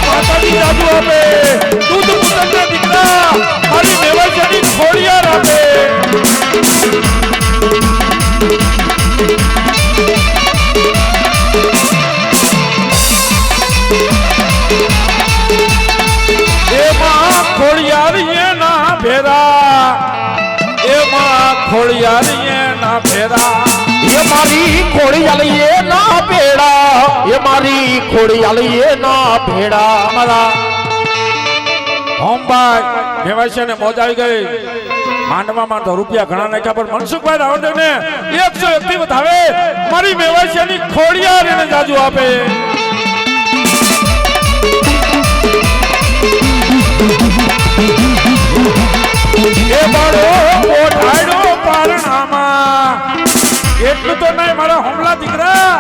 માતાજી જાદુ આપે, દૂધ પુત્રના દીકરા મારી મેવાજાની ખોડિયાર આપે. એમાં ખોડિયારીએ ના ભેરા, એમાં ખોડિયારીએ ના ભેરા, એ મારી ખોડિયાલીએ ના ભેડા, એ મારી ખોડિયાલીએ ના ભેડા. અમારા હોમભાઈ મેવાસિયાને મોજ આવી ગઈ. માંડવામાં તો રૂપિયા ઘણા નાખ્યા, પણ મનસુખભાઈ રાવડે ને 101 થી વધાવે મારી મેવાસિયાની ખોડિયાર એને જાજુ આપે. એ બાળો ઓઢાડો પારણામાં, એટલું તો નહીં મારા હોમલા દીકરા,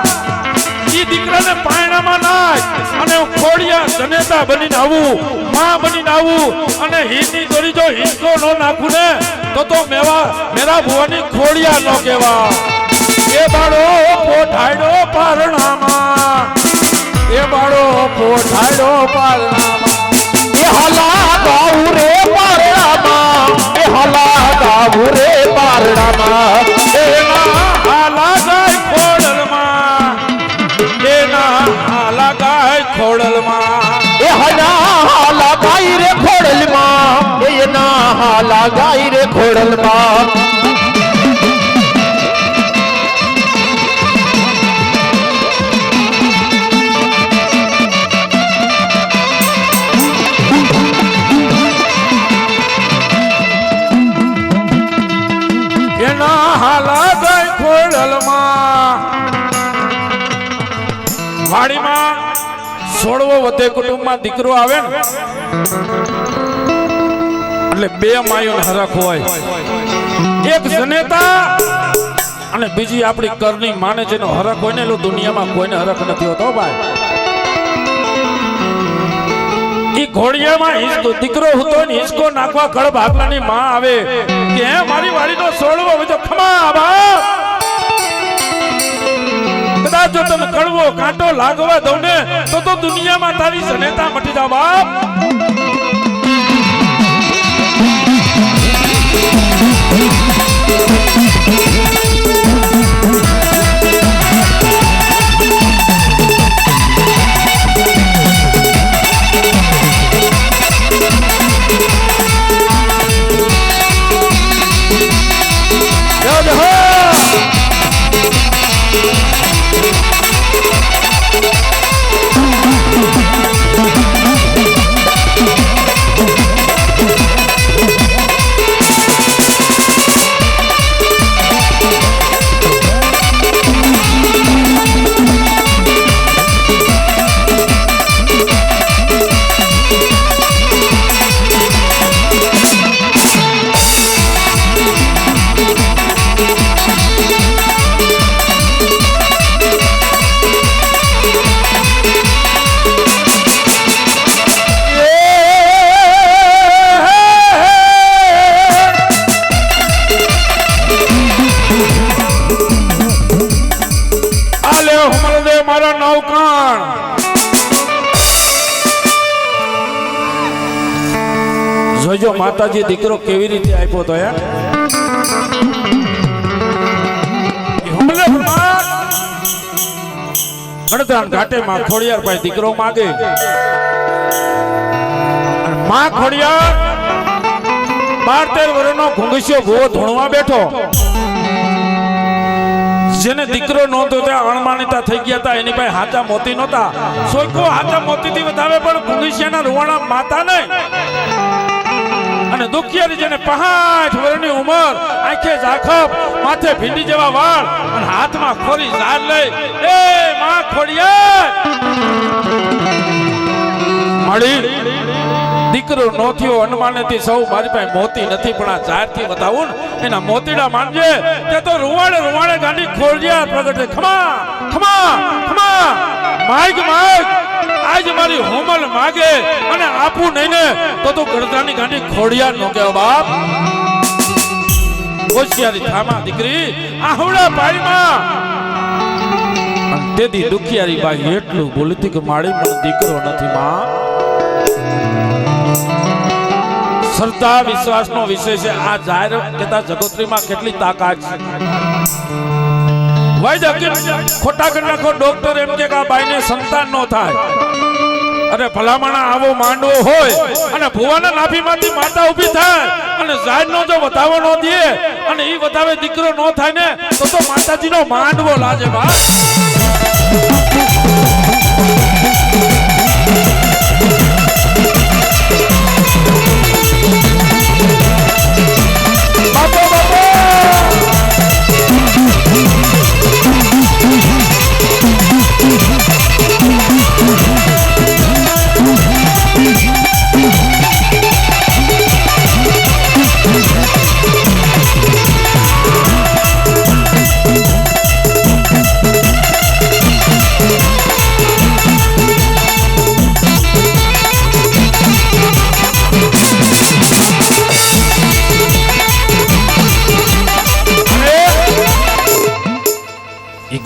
ઈ દીકરાને પારણામાં નાખ અને હું ખોડિયા જનેતા બનીને આવું, માં બનીને આવું અને હીરની દોરી જો હિંચકો નો નાખું ને તો મેરા ભુવાની ખોડિયા નો કહેવા. એ બાળો પોઠાડો પારણામાં, એ બાળો પોઠાડો પારણામાં, એ હલા ગાઉ રે પારણામાં, એ હલા ગાઉ રે પારણામાં, એના હાલા ગાય ખોડલમાં, એના હાલા ગાય ખોડલમાં, એ હલા હાલા ગાય રે ખોડલમાં, એના હાલા ગાય રે ખોડલમાં. એના હાલા ગાય ખોડલમાં. વાડીમાં 16 વધે કુટુંબમાં દીકરો આવે ને એટલે 2 માયોને હરખ હોય, એક જનેતા અને બીજી આપણી કરની માને જેનો હરખ હોય ને એલો દુનિયામાં કોઈને હરખ નથી હોતો ભાઈ. ઈ ઘોડિયામાં હિંચકો દીકરો હતો ને હિંચકો નાખવા કળ ભાગલાની માં આવે કે હે મારી વાડીનો સોળવો હોય તો ખમા બાપ, કદાચ જો તમે કડવો કાંટો લાગવા દઉં ને તો દુનિયામાં તારી જનેતા મટી જાવ બાપ. મારા નવકાણ જોજો માતાજી દીકરો કેવી રીતે આપ્યો તો યાર. ગણતરાન ઘાટે માં ખોડિયાર પાસે દીકરો માગે અને માં ખોડિયાર 12-13 વર્ષનો ઘુંઘસ્યો ભૂવો ધૂણવા બેઠો. જેને દીકરો નહોતો ત્યાં અણમાનિતા થઈ ગયા હતા, એની પાસે હાચા મોતી નહોતા. સોયકો હાચા મોતીથી વધારે પણ ઘુંઘસ્યાના રૂવાણા માતા નહીં. અને દુખિયારી જેને 5 વર્ષની ઉંમર, આંખે ઝાખપ, માથે ભીંડી જેવા વાળ અને હાથમાં ખોરી ઝાડ લઈ એ માં ખોડિયાર મળી. દીકરો નો થયો અનમાનેથી સૌ મારી પાસે મોતી નથી, પણ આ ઝાડથી બતાવું ને એના મોતીડા માનજે તે તો રૂવાડે ગાંડી ખોડિયાર પ્રગટે. ખમા ખમા ખમા માઈક માઈક આજ મારી હોમલ માગે અને આપું નહીં ને તો ગળદાની ગાંડી ખોડિયાર નો કહેવો બાપ. હોશિયારી થામા દીકરી આહુડા પાડીમાં. તેથી દુખિયારી બાઈ એટલું બોલતી કે મારી મને દીકરો નથી માં. શ્રદ્ધા વિશ્વાસનો વિષય છે. આ જાહેર કહેતા જગોત્રીમાં કેટલી તાકાત છે. વૈદ્ય ખોટા કરી નાખો. ડોક્ટર એમ કે આ બાઈને સંતાન નો થાય. અરે ભલામણા આવો માંડવો હોય અને ભુવાના નાભીમાંથી માતા ઊભી થાય અને જાહેરનો જો વધાવો ન દે અને ઈ વધાવે દીકરો ન થાય ને તો માતાજીનો માંડવો લાજે બા. બાપો બાપો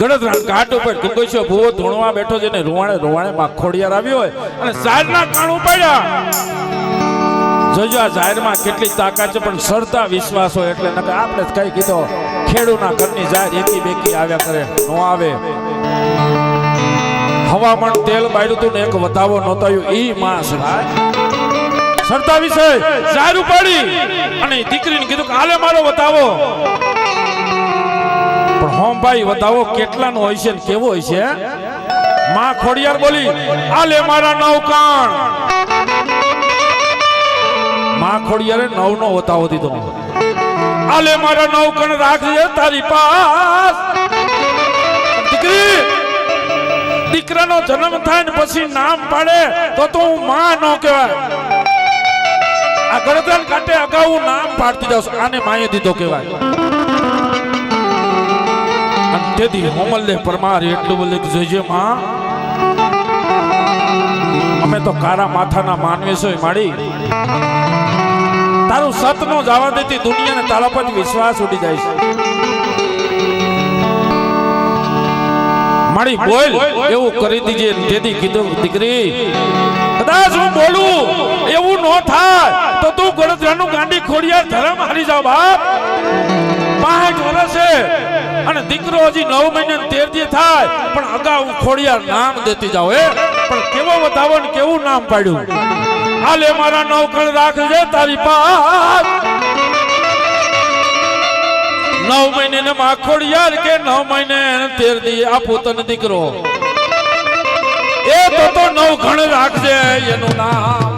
ગળદરા ઘાટ ઉપર કુકુશો ભૂવો ધૂણવા બેઠો છે ને રોવાણે રોવાણે માં ખોડિયાર આવ્યો હોય અને જાહેરના કાણ ઉપાડ્યા. જોજો આ જાહેરમાં કેટલી તાકાત છે પણ શ્રદ્ધા વિશ્વાસ હોય એટલે નકર આપણે કઈ કીધો ખેડૂના ઘરની જાહેર એકી બેકી આવ્યા કરે નો આવે. હવામાન તેલ બાળ્યું તું ને એક વધાવો નોતાયું ઈ માસ ભાઈ. શ્રદ્ધા વિષય જાહેર ઉપાડી અને દીકરીને કીધું કે હાલે મારો વધાવો. પણ હોમ ભાઈ વધાવો કેટલાનો હોય છે ને કેવો હોય છે. માં ખોડિયાર બોલી આલે મારા 9 કાણ. માં ખોડિયારે 9 નો વધાવો દીધો. આલે મારા 9 કાણ રાખજે તારી પાસ. દીકરી દીકરાનો જન્મ થાય ને પછી નામ પાડે તો હું માં નો કહેવાય. આ ગળદાન કાટે અગાઉ નામ પાડતી જાવ આને માએ દીધો કહેવાય. તેથી હોમલને પરમાર એટલું બોલે કે જોજે માં અમે તો કારા માથાના માનવી છે માડી. તારું સત નો જવા દેતી દુનિયાને તારા પર વિશ્વાસ ઉડી જાય છે. માડી બોલ એવું કરી દીજે. તેથી કીધું દીકરી કદાચ હું બોલું એવું ન થાય તો તું ગળદરાનું ગાંડી ખોડિયાર ધરમ હારી જાવ બાપ. 5 વર્ષે અને દીકરો હજી 9 મહિને 13 દી થાય પણ અગાઉ ખોડિયાર નામ દેતી જાવ. પણ કેવો વધાવો ને કેવું નામ પાડ્યું. હાલે મારા 9 કણ રાખજે તારી પાસ. 9 મહિને ને માં ખોડિયાર કે 9 મહિને 13 દી આપું તને દીકરો. એ તો 9 કણ રાખજે એનું નામ.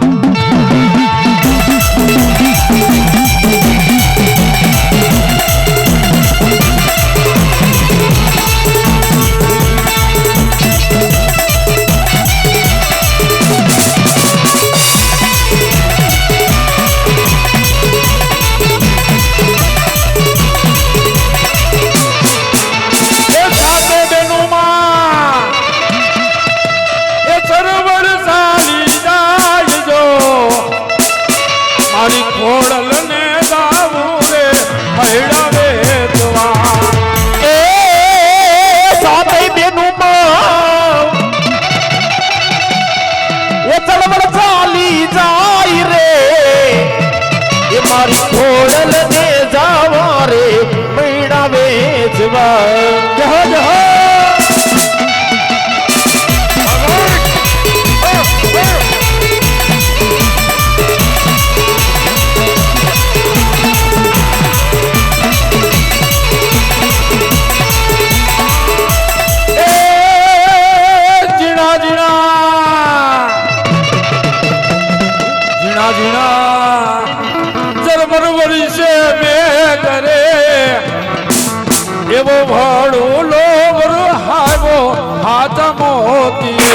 એવો ભાડું લોભ હાવો હાથ મોતી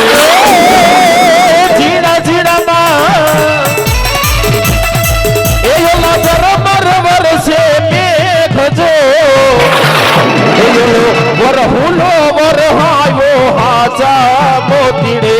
ઝીણા ઝીણામાં એયો નજર મરવર છે મેઘજો એયો વરહુલો વરહાયો હાચા મોતીડે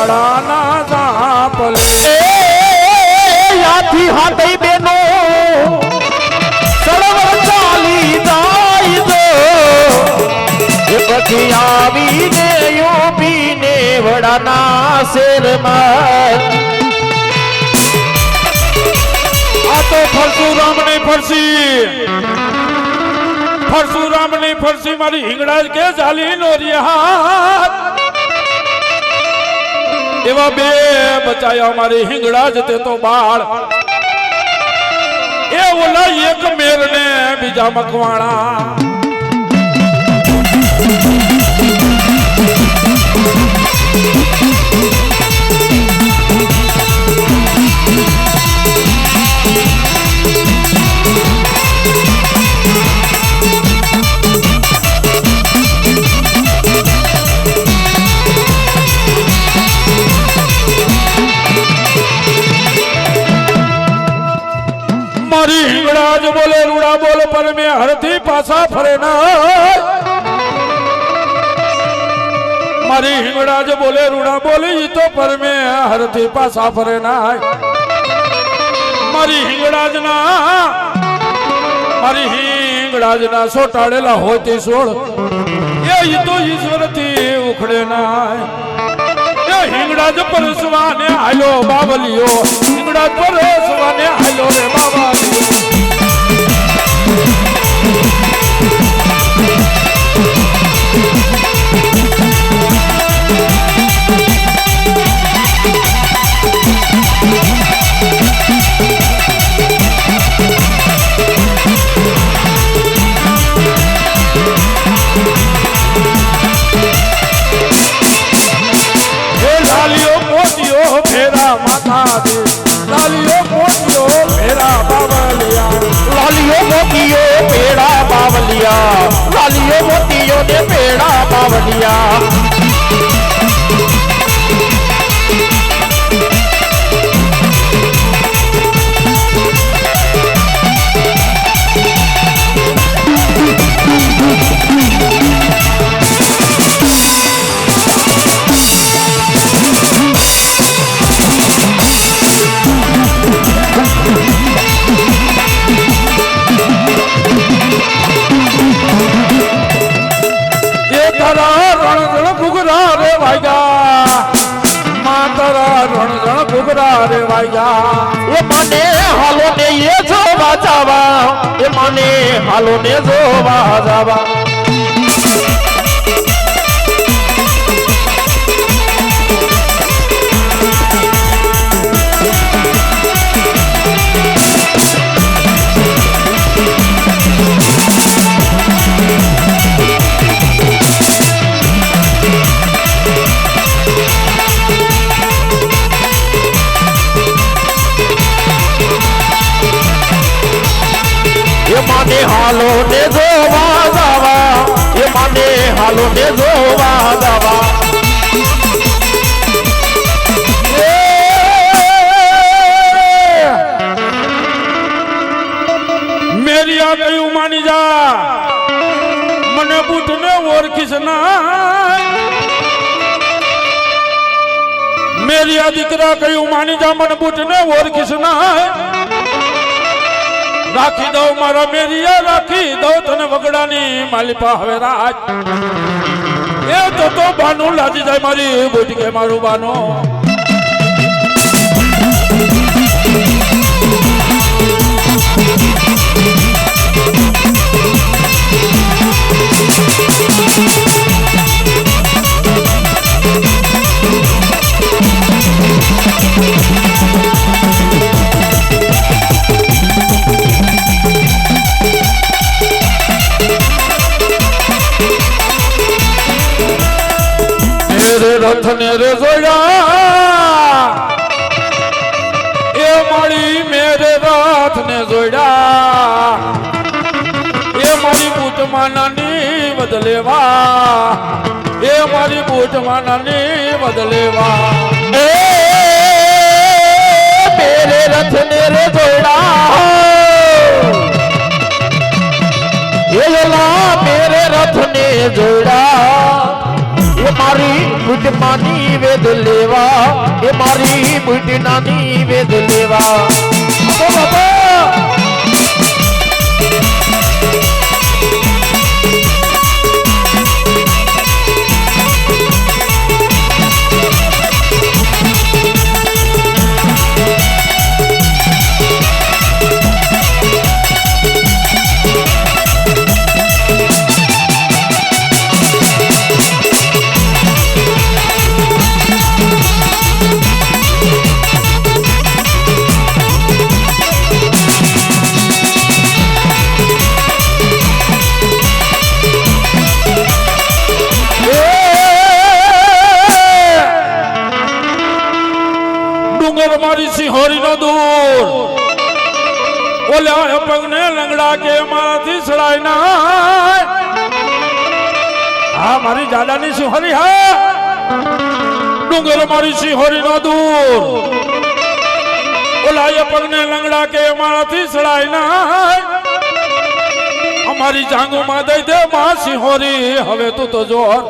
વાળાના સાંપલે યાથી હાથે બેનો સળવળ ચાલી જાય દો એ પછી આવીને યુપીને વડાના શેરમાં આ તો પરશુરામની ફરસી મારી હિંગળાજ કે જાલી નો રિયા એવા બે બચાયા મારી હિંગળાજ તે તો બાળ એ ઓલા એક મેર ને બીજા મકવાણા મારી હિંગળાજ બોલે રૂડા બોલ પર મેં હરથી પાછા ફરે ના મારી હિંગળાજ બોલે રૂડા બોલી તો પર મેં હરથી પાછા ફરે ના મારી હિંગળાજ ના સોટાડેલા હોય તે સોળ એ તો ઈશ્વર થી ઉખડે ના હિંગળાજ પરસવાને હાલો બાવલિયો હિંગળાજ પરસવાને હાલો રે બાવલિયો ફેરા માતા દે લાલિયો મોતિયો ફેરા બાવલિયા લાલિયો મોતિયો પેડા બાવલિયા લાલિયો મોતિયો ને પેડા બાવલિયા રે વાગ્યા એ મને હાલો ને એ જોવા જાવા એ મને હાલો ને જોવા જાવા મને હાલો ને જોવા જાવા એ મને હાલો ને જોવા જાવા મેરી આ કયું માની જા મને બુટ ને ઓળખીશ ના મેરી આ દીકરા કયું માની જા મને બુટ ને ઓળખીશ ના રાખી દઉં મારા મેરિયા રાખી દઉં તને વગડાની માલિપા હવે રાજ એ તો બાનું લાજી જાય મારી બુટ કે મારું બાનો રથ ને રે જોડ્યા એ મારી મેરે રથ ને જોડ્યા એ મારી બૂટ માનાની બદલેવા એ મારી બૂટ માનાની બદલેવા એ મેરે રથ ને રે જોડ્યા એ મેરે રથ ને જોડ્યા એ મારી બુટમાની વેદ લેવા એ મારી બુટનાની વેદ લેવા ઓ બાપા મારી સિંહોરી નો દૂર ઓલા પગને લંગડા કે મારાથી સડાય ના હા મારી જાડાની સિંહોરી હા ડુંગર મારી સિંહોરી નો દૂર ઓલા પગને લંગડા કે મારાથી સડાય ના અમારી જાંગુમાં દઈ દે માં સિંહોરી હવે તું તો જોર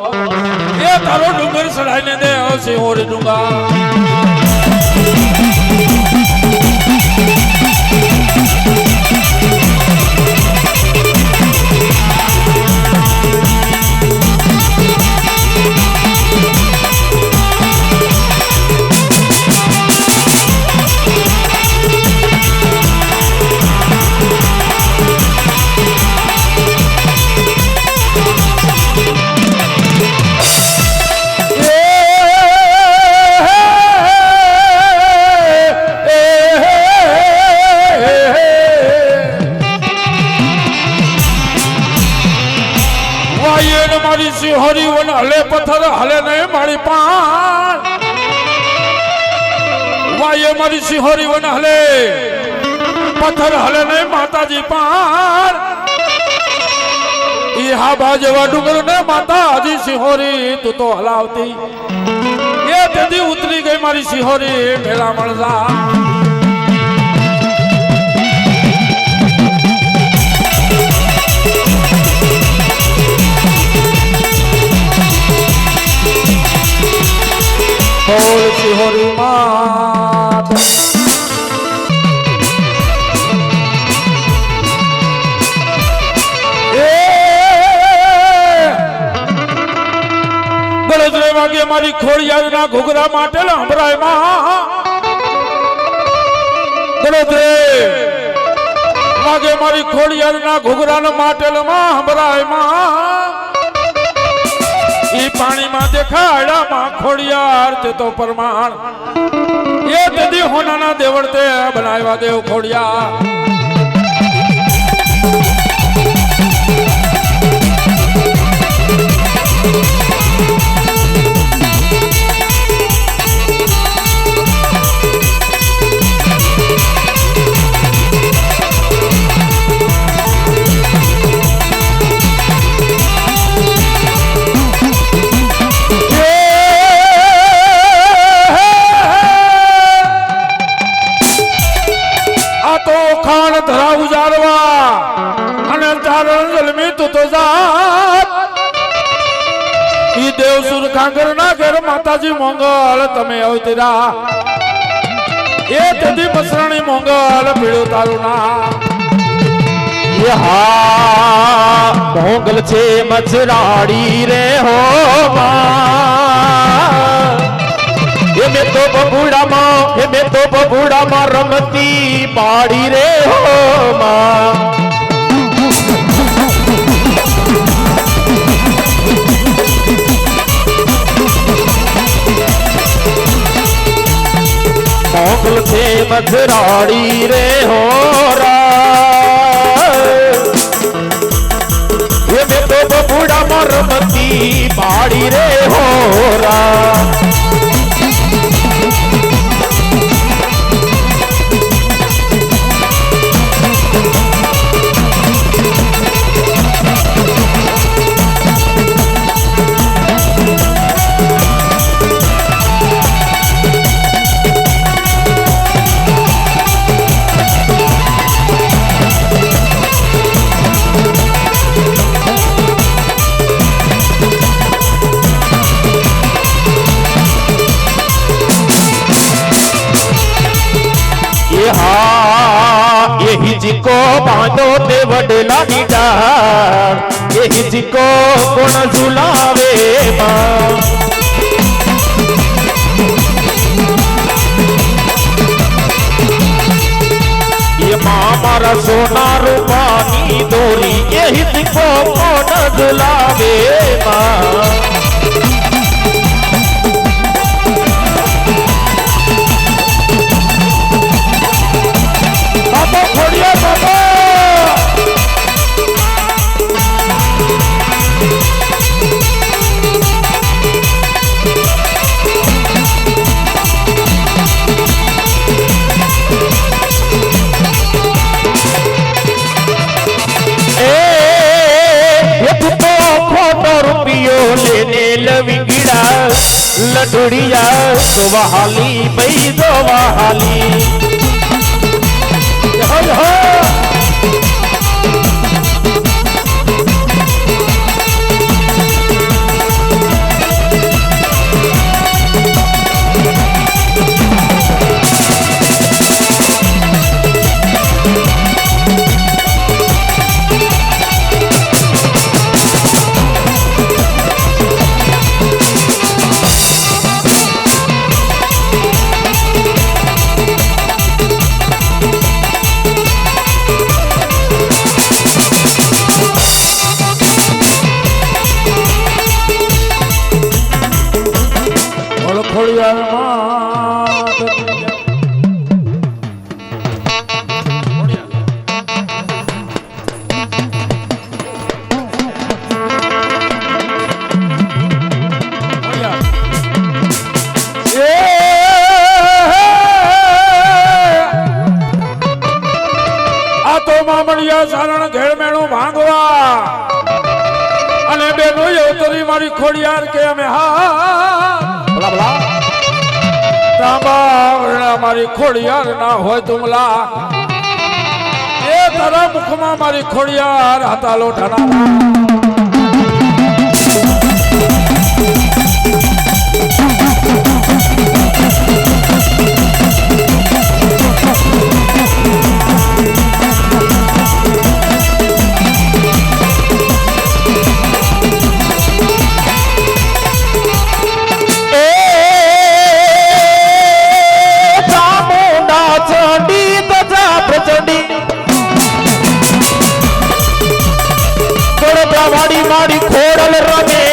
એ તારો ડુંગર સડાઈને દે સિંહોરી ડુંગા મારી સિંહોરી વન હલે પથ્થર હલે નહીં મારી પાન વાયે મારી સિંહોરી વન હલે પથ્થર હલે નહીં માતાજી પાન ઈ હાબા જેવા ડુંગર ને માતાજી સિંહોરી તું તો હલાવતી એ તેથી ઉતરી ગઈ મારી સિંહોરી મેળા મળજા બોલ સિંહોરી માત ગળદરે વાગે મારી ખોડિયારના ઘૂઘરા માટે લંભરાય માં ગળદરે વાગે મારી ખોડિયારના ઘૂઘરાના માટે લંભરાય માં ઈ પાણીમાં દેખાડા માં ખોડિયાર તે તો પરમાણ એ તેથી હોનાના દેવળતે બનાવ્યા દેવ ખોડિયાર ખાણ ધરા ઉજારવા અને ચારણ જલમી તું તો જાત ઈ દેવસુર ખાંગર ના ઘર માતાજી મોંગલ તમે અવતરા એ તેથી મસરાણી મોંગલ પીળું તારું ના એ હા મોંગલ છે મચરાડી રે હો માં મેં તો બબુડામાં રમતી પાડી રે હો માં મોગલ છે મધરાડી રે હો મેં તો બબુડામાં રમતી પાડી રે હો એ હા એ હિચકો બાંધો તે વડલાની ડાળ એ હિચકો કોણ ઝુલાવે માં મારા સોના રૂપાની દોરી એ હિચકો કોણ ઝુલાવે માં બાપા ખોડિયા બાપા लडुड़िया दोवाली बई दोवाली સારણ ઘેર મેણું ભાંગવા અને બેનો અવતરી મારી ખોડિયાર કે અમે તાંબા મારી ખોડિયાર ના હોય તુમલા એ તારા મુખમાં મારી ખોડિયાર હતા લોઠાના વાડી મારી ખોડલ રમે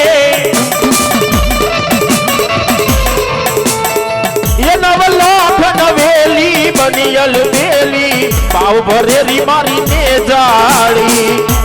એ નવ લાખ નવેલી બનિયલ બેલી પાવ ભરેલી મારી ને જાળી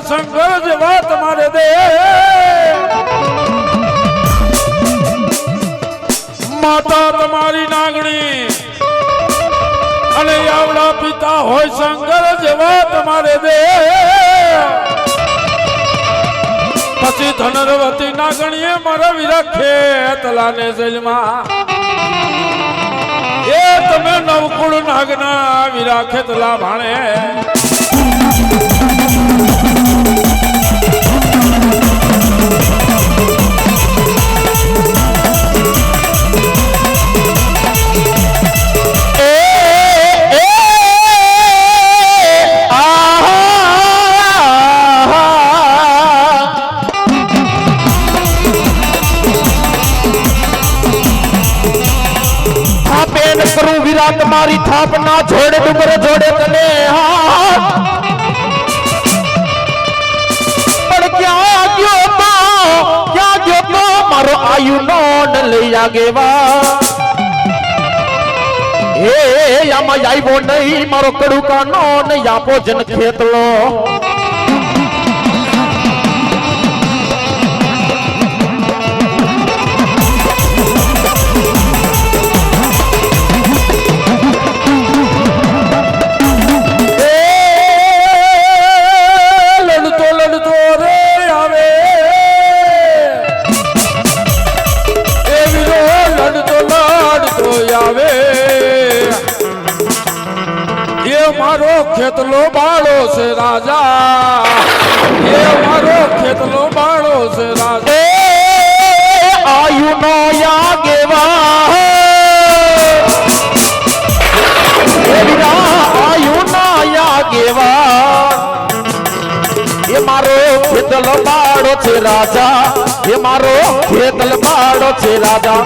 શંકર જેવા તમારે દે માતા તમારી નાગણી અને આવડા પિતા હોય શંકર જેવા તમારે દે પછી ધનરવતી નાગણીએ મારા વિરાખે તલાને જેલમાં એ તમે નવકુળ નાગના વિરાખે તલા ભાણે બેન કરું વિરાટ મારી થાપ ના જોડે ડુંગર જોડે તને હાથ પણ ક્યાં ગયો તો મારો આયુ નો ન લઈ આગેવા એ આમાં આવ્યો નહીં મારો કડુકા નો નહીં આપો જન ખેતલો મારો ખેતલો બાળો છે રાજા એ મારો ખેતલો બાળો છે રાજા આયુ નો આગેવા આયુ નો આગેવા એ મારો ખેતલ બાળો છે રાજા એ મારો ખેતલ બાળો છે રાજા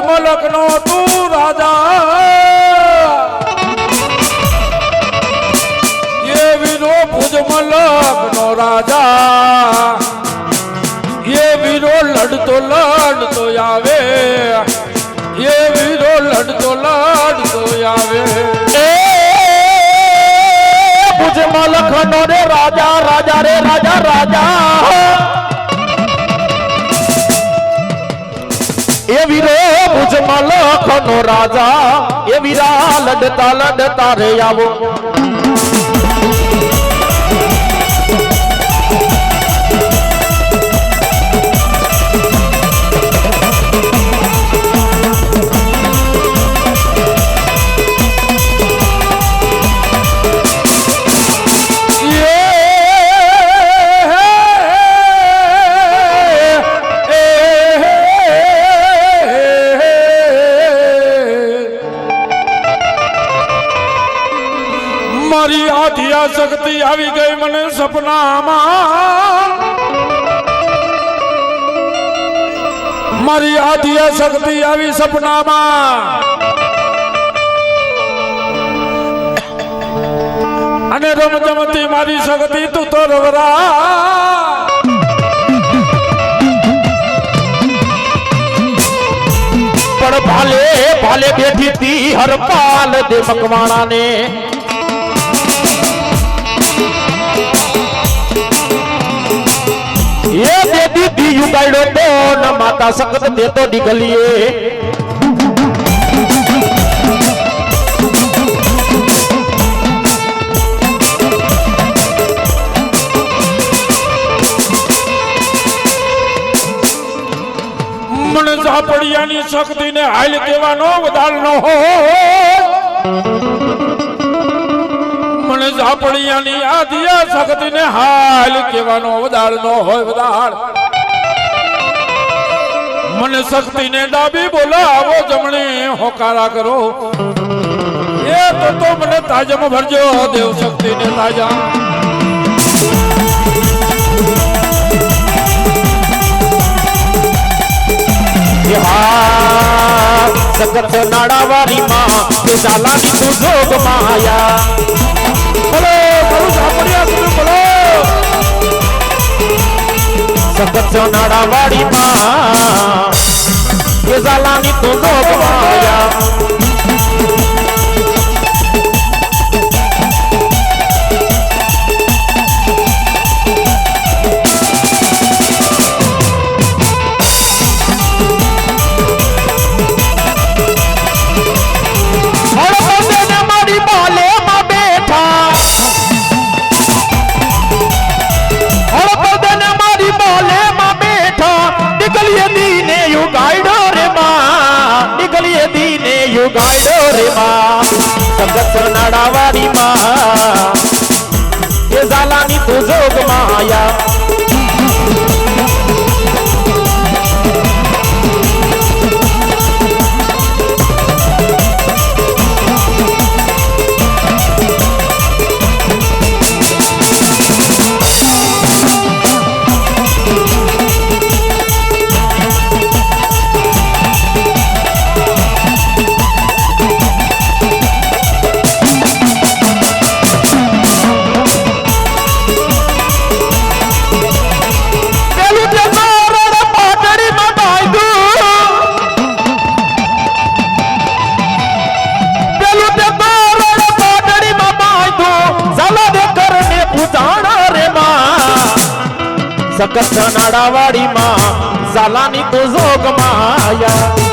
મલકનો તું રાજા એ વીરો ભુજ મલકનો રાજા એ વીરો લડતો આવે એ વીરો લડતો આવે એ ભુજ મલકનો રે રાજા રાજા રે રાજા રાજા એ વીરો ભુજ મલકનો રાજા એ વીરા લડતા રે આવો મારી આધિયા શક્તિ આવી ગઈ મને સપનામાં મારી આધિયા શક્તિ આવી સપનામાં અને રમજમતી મારી શક્તિ તું તો રવરા પણ ભાલે બેઠી તી હરપાલ દે મકવાણા ને ये दे दी युगाड़ो तो न माता सकत दे तो निकलिए मन झापड़ियानी शक्ति ने हाल केवानो वधारनो हो मन झापड़ियानी आधिया शक्ति ने हाल केवानो वधारनो होय वधार मन शक्ति ने डाबी बोलावो जमणे होकारा करो ये तो मने ताजम भरजो देव शक्ति ने ताजा सकत नाड़ावारी माँ के सालानी तू जोग माया बोलो बोलो झापड़िया तुम बोलो सकत नाड़ावारी माँ के सालानी तू जोग माया गाइडो रे माँ संगत नाड़ावारी माँ ये जालानी तू जोग माया સખત સનાડાવાડી માં ઝાલાની તો જોગ માયા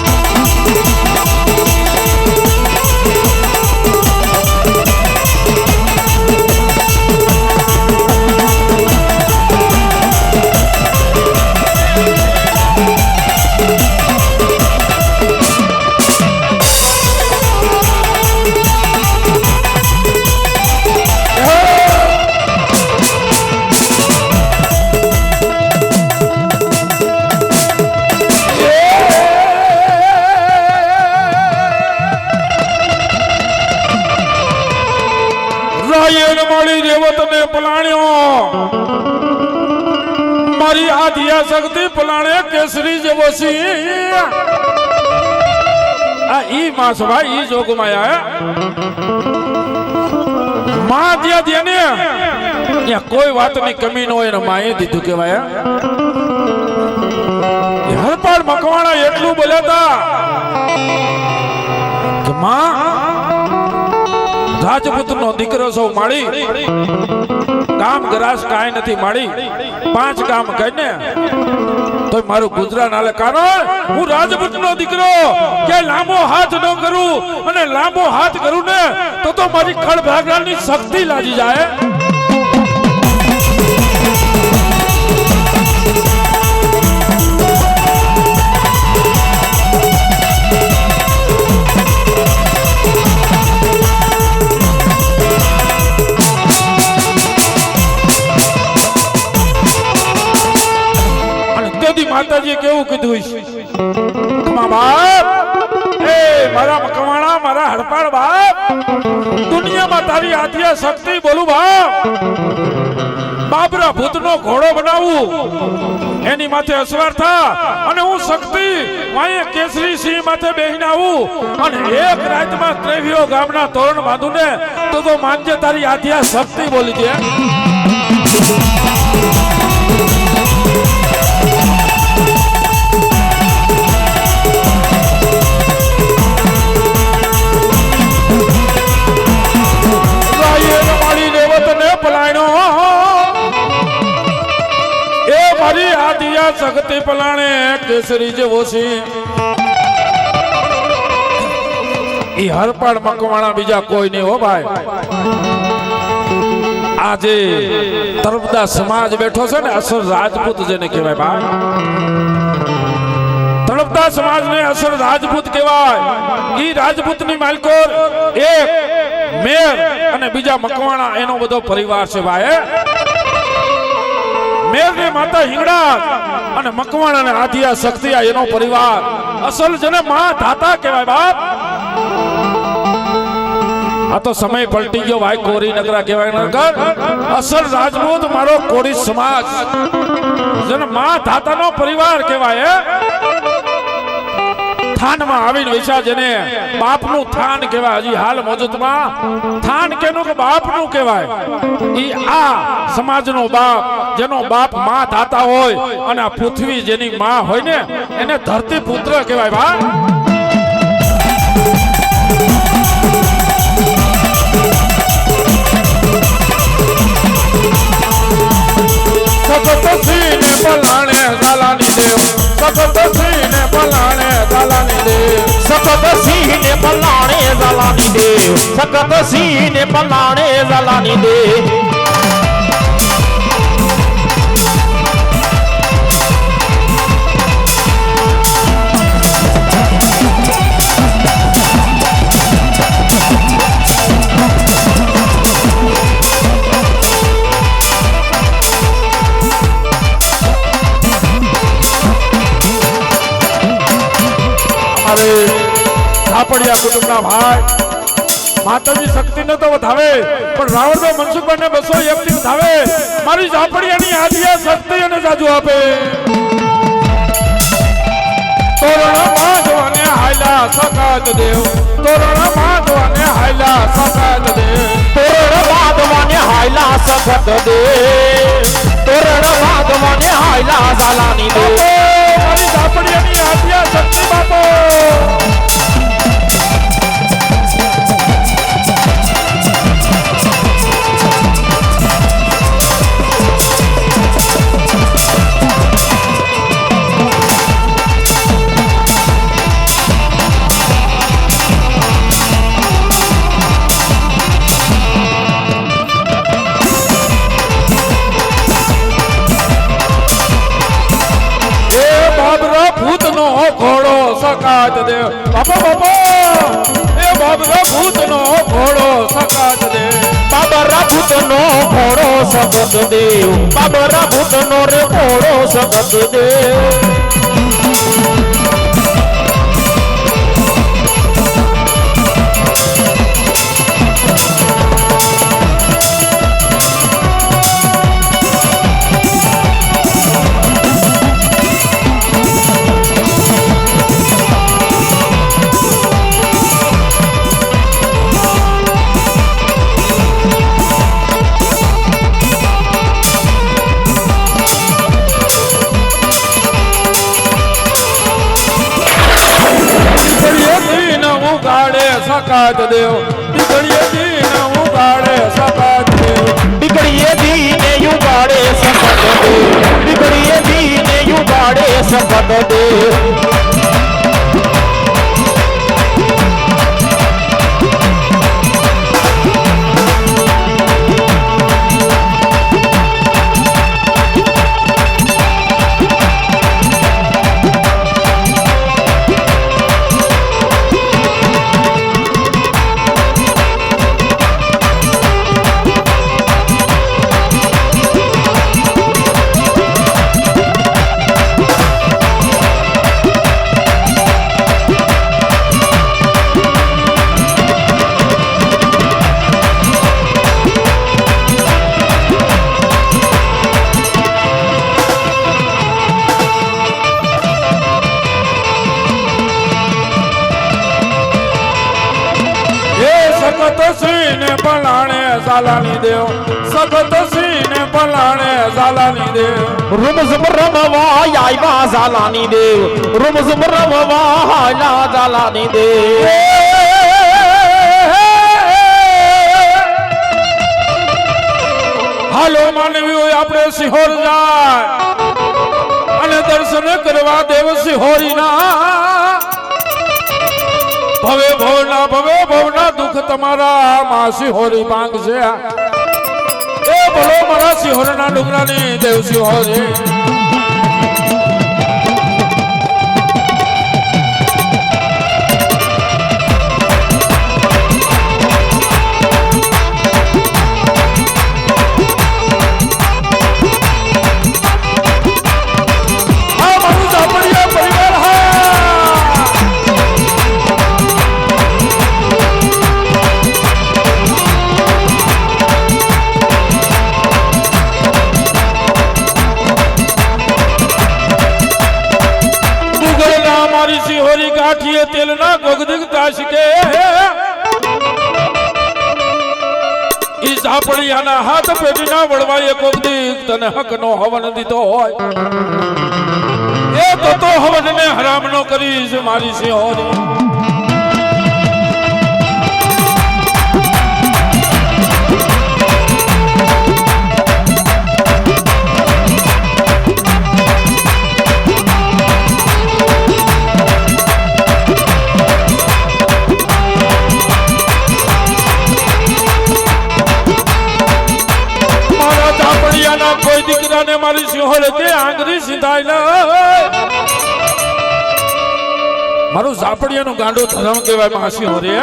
મારી આદિયા શક્તિ પલાણે કેસરી જેવો સી આ ઈ માસ ભાઈ ઈ જોગ માયા માં દિયા દિયા ને ત્યાં કોઈ વાતની કમી ન હોય ને માએ દીધું કેવાય હરપાળ મકવાણા એટલું બોલ્યા કે માં રાજપૂત નો દીકરો સૌ માળી કામ ગરાસ કાંઈ નથી માળી 5 કામ કરીને તો મારું ગુજરાન હાલે કારણ હું રાજપૂત નો દીકરો કે લાંબો હાથ ન કરું અને લાંબો હાથ કરું ને તો મારી ખળભાગરાની શક્તિ લાગી જાય માતાજી કેવું કીધું બાપ એ મારા મકવાણા મારા હડપાળ બાપ દુનિયામાં તારી આદ્ય શક્તિ બોલું બાપ બાબરા ભૂતનો ઘોડો બનાવું એની માથે અસવાર થા અને હું શક્તિ વાયે કેસરી સિંહ માથે બેહીને આવું અને એક રાતમાં 23 ગામના તોરણ બાંધું ને તો માનજે તારી આદ્ય શક્તિ બોલી દે મારી આદિયા શક્તિ પલાણે કેસરી જેવો છે ઈ હરપાળ મકવાણા બીજા કોઈ નહીં હો ભાઈ આજે તરફદા સમાજ બેઠો છે ને અસર રાજપૂત જેને કહેવાય ભાઈ તરફદા સમાજ ને અસર રાજપૂત કહેવાય ઈ રાજપૂત ની માલકોર એક મેર અને બીજા મકવાણા એનો બધો પરિવાર છે ભાઈ મેરને માતા હિંગડા અને મકવાણા અને આદિયા શક્તિયા એનો પરિવાર અસલ જેને માં ધાતા કહેવાય બાપ આ તો સમય પલટી ગયો ભાઈ કોરી નગરા કહેવાય નગર અસલ રાજપૂત મારો કોરી સમાજ જેને માં ધાતાનો પરિવાર કહેવાય થાનમાં આવીને વિશા જેને બાપનું થાન કહેવાય હજી હાલ મોજૂદમાં થાન કેનું કે બાપનું કહેવાય ઈ આ સમાજનો બાપ જેનો બાપ માં ધાતા હોય અને આ પૃથ્વી જેની માં હોય ને એને ધરતી પુત્ર કહેવાય ભાઈ સખત સિંહને પલાણે ઝાલાની દેવ સખત સિંહને પલાણે ઝાલાની દેવ સખત સિંહને પલાણે ઝાલાની દેવ સખત સિંહને પલાણે ઝાલાની દેવ ઝાપડિયા કુટુંબના ભાઈ માતાજી શક્તિને તો વધાવે પણ રાવણભાઈ મનસુખભાઈને 201 થી વધાવે મારી ઝાપડિયાની આદિયા શક્તિ અને જાજુ આપે તોરણ માધવાને હાયલા સકાત દેવ તોરણ માધવાને હાયલા સકાત દેવ તોરણ માધવાને હાયલા સખત દેવ તોરણ માધવાને હાયલા ઝાલાની દેવ મારી ઝાપડિયાની આદિયા શક્તિ બાપો સકાત દેવ બાપા બાપા એ બાબરા ભૂતનો ઘોડો સકાત દેવ બાબરા ભૂતનો ઘોડો સગત દેવ બાબરા ભૂતનો રે ઘોડો સગત દેવ સકાત દેવ દીકરીએ દીને ઉગાડે સકાત દેવ દીકરીએ દીને યુગાડે સકત દેવ દીકરીએ દીને યુગાડે સકત દેવ પલાણે ઝાલાની દેવ સખત સિંહને પલાણે ઝાલાની દેવ રૂમઝુમ રમવા આયવા ઝાલાની દેવ રૂમઝુમ રમવા આયલા ઝાલાની દેવ હાલો માનવીઓ આપણે સિહોર જાય અને દર્શન કરવા દેવ સિહોરીના ભવે ભવના દુઃખ તમારા માં સિહોરી માંગશે એ ભલો મારા સિહોરના ડુંગરાની દેવ સિહોરી તેલના ગોગદિક તાશકે ઈ ઝાપડિયાના હાથ પેટીના વળવાએ ગોગદિક તને હકનો હવન દીધો હોય એ તો હવનને હરામ નો કરીશ મારી સિંહોરી કોઈ દીકરાને મારી સિંહોરે તે આંગળી સીધાય મારું ઝાપડિયાનું ગાંડો ધર્મ કહેવાય માં સિંહોરે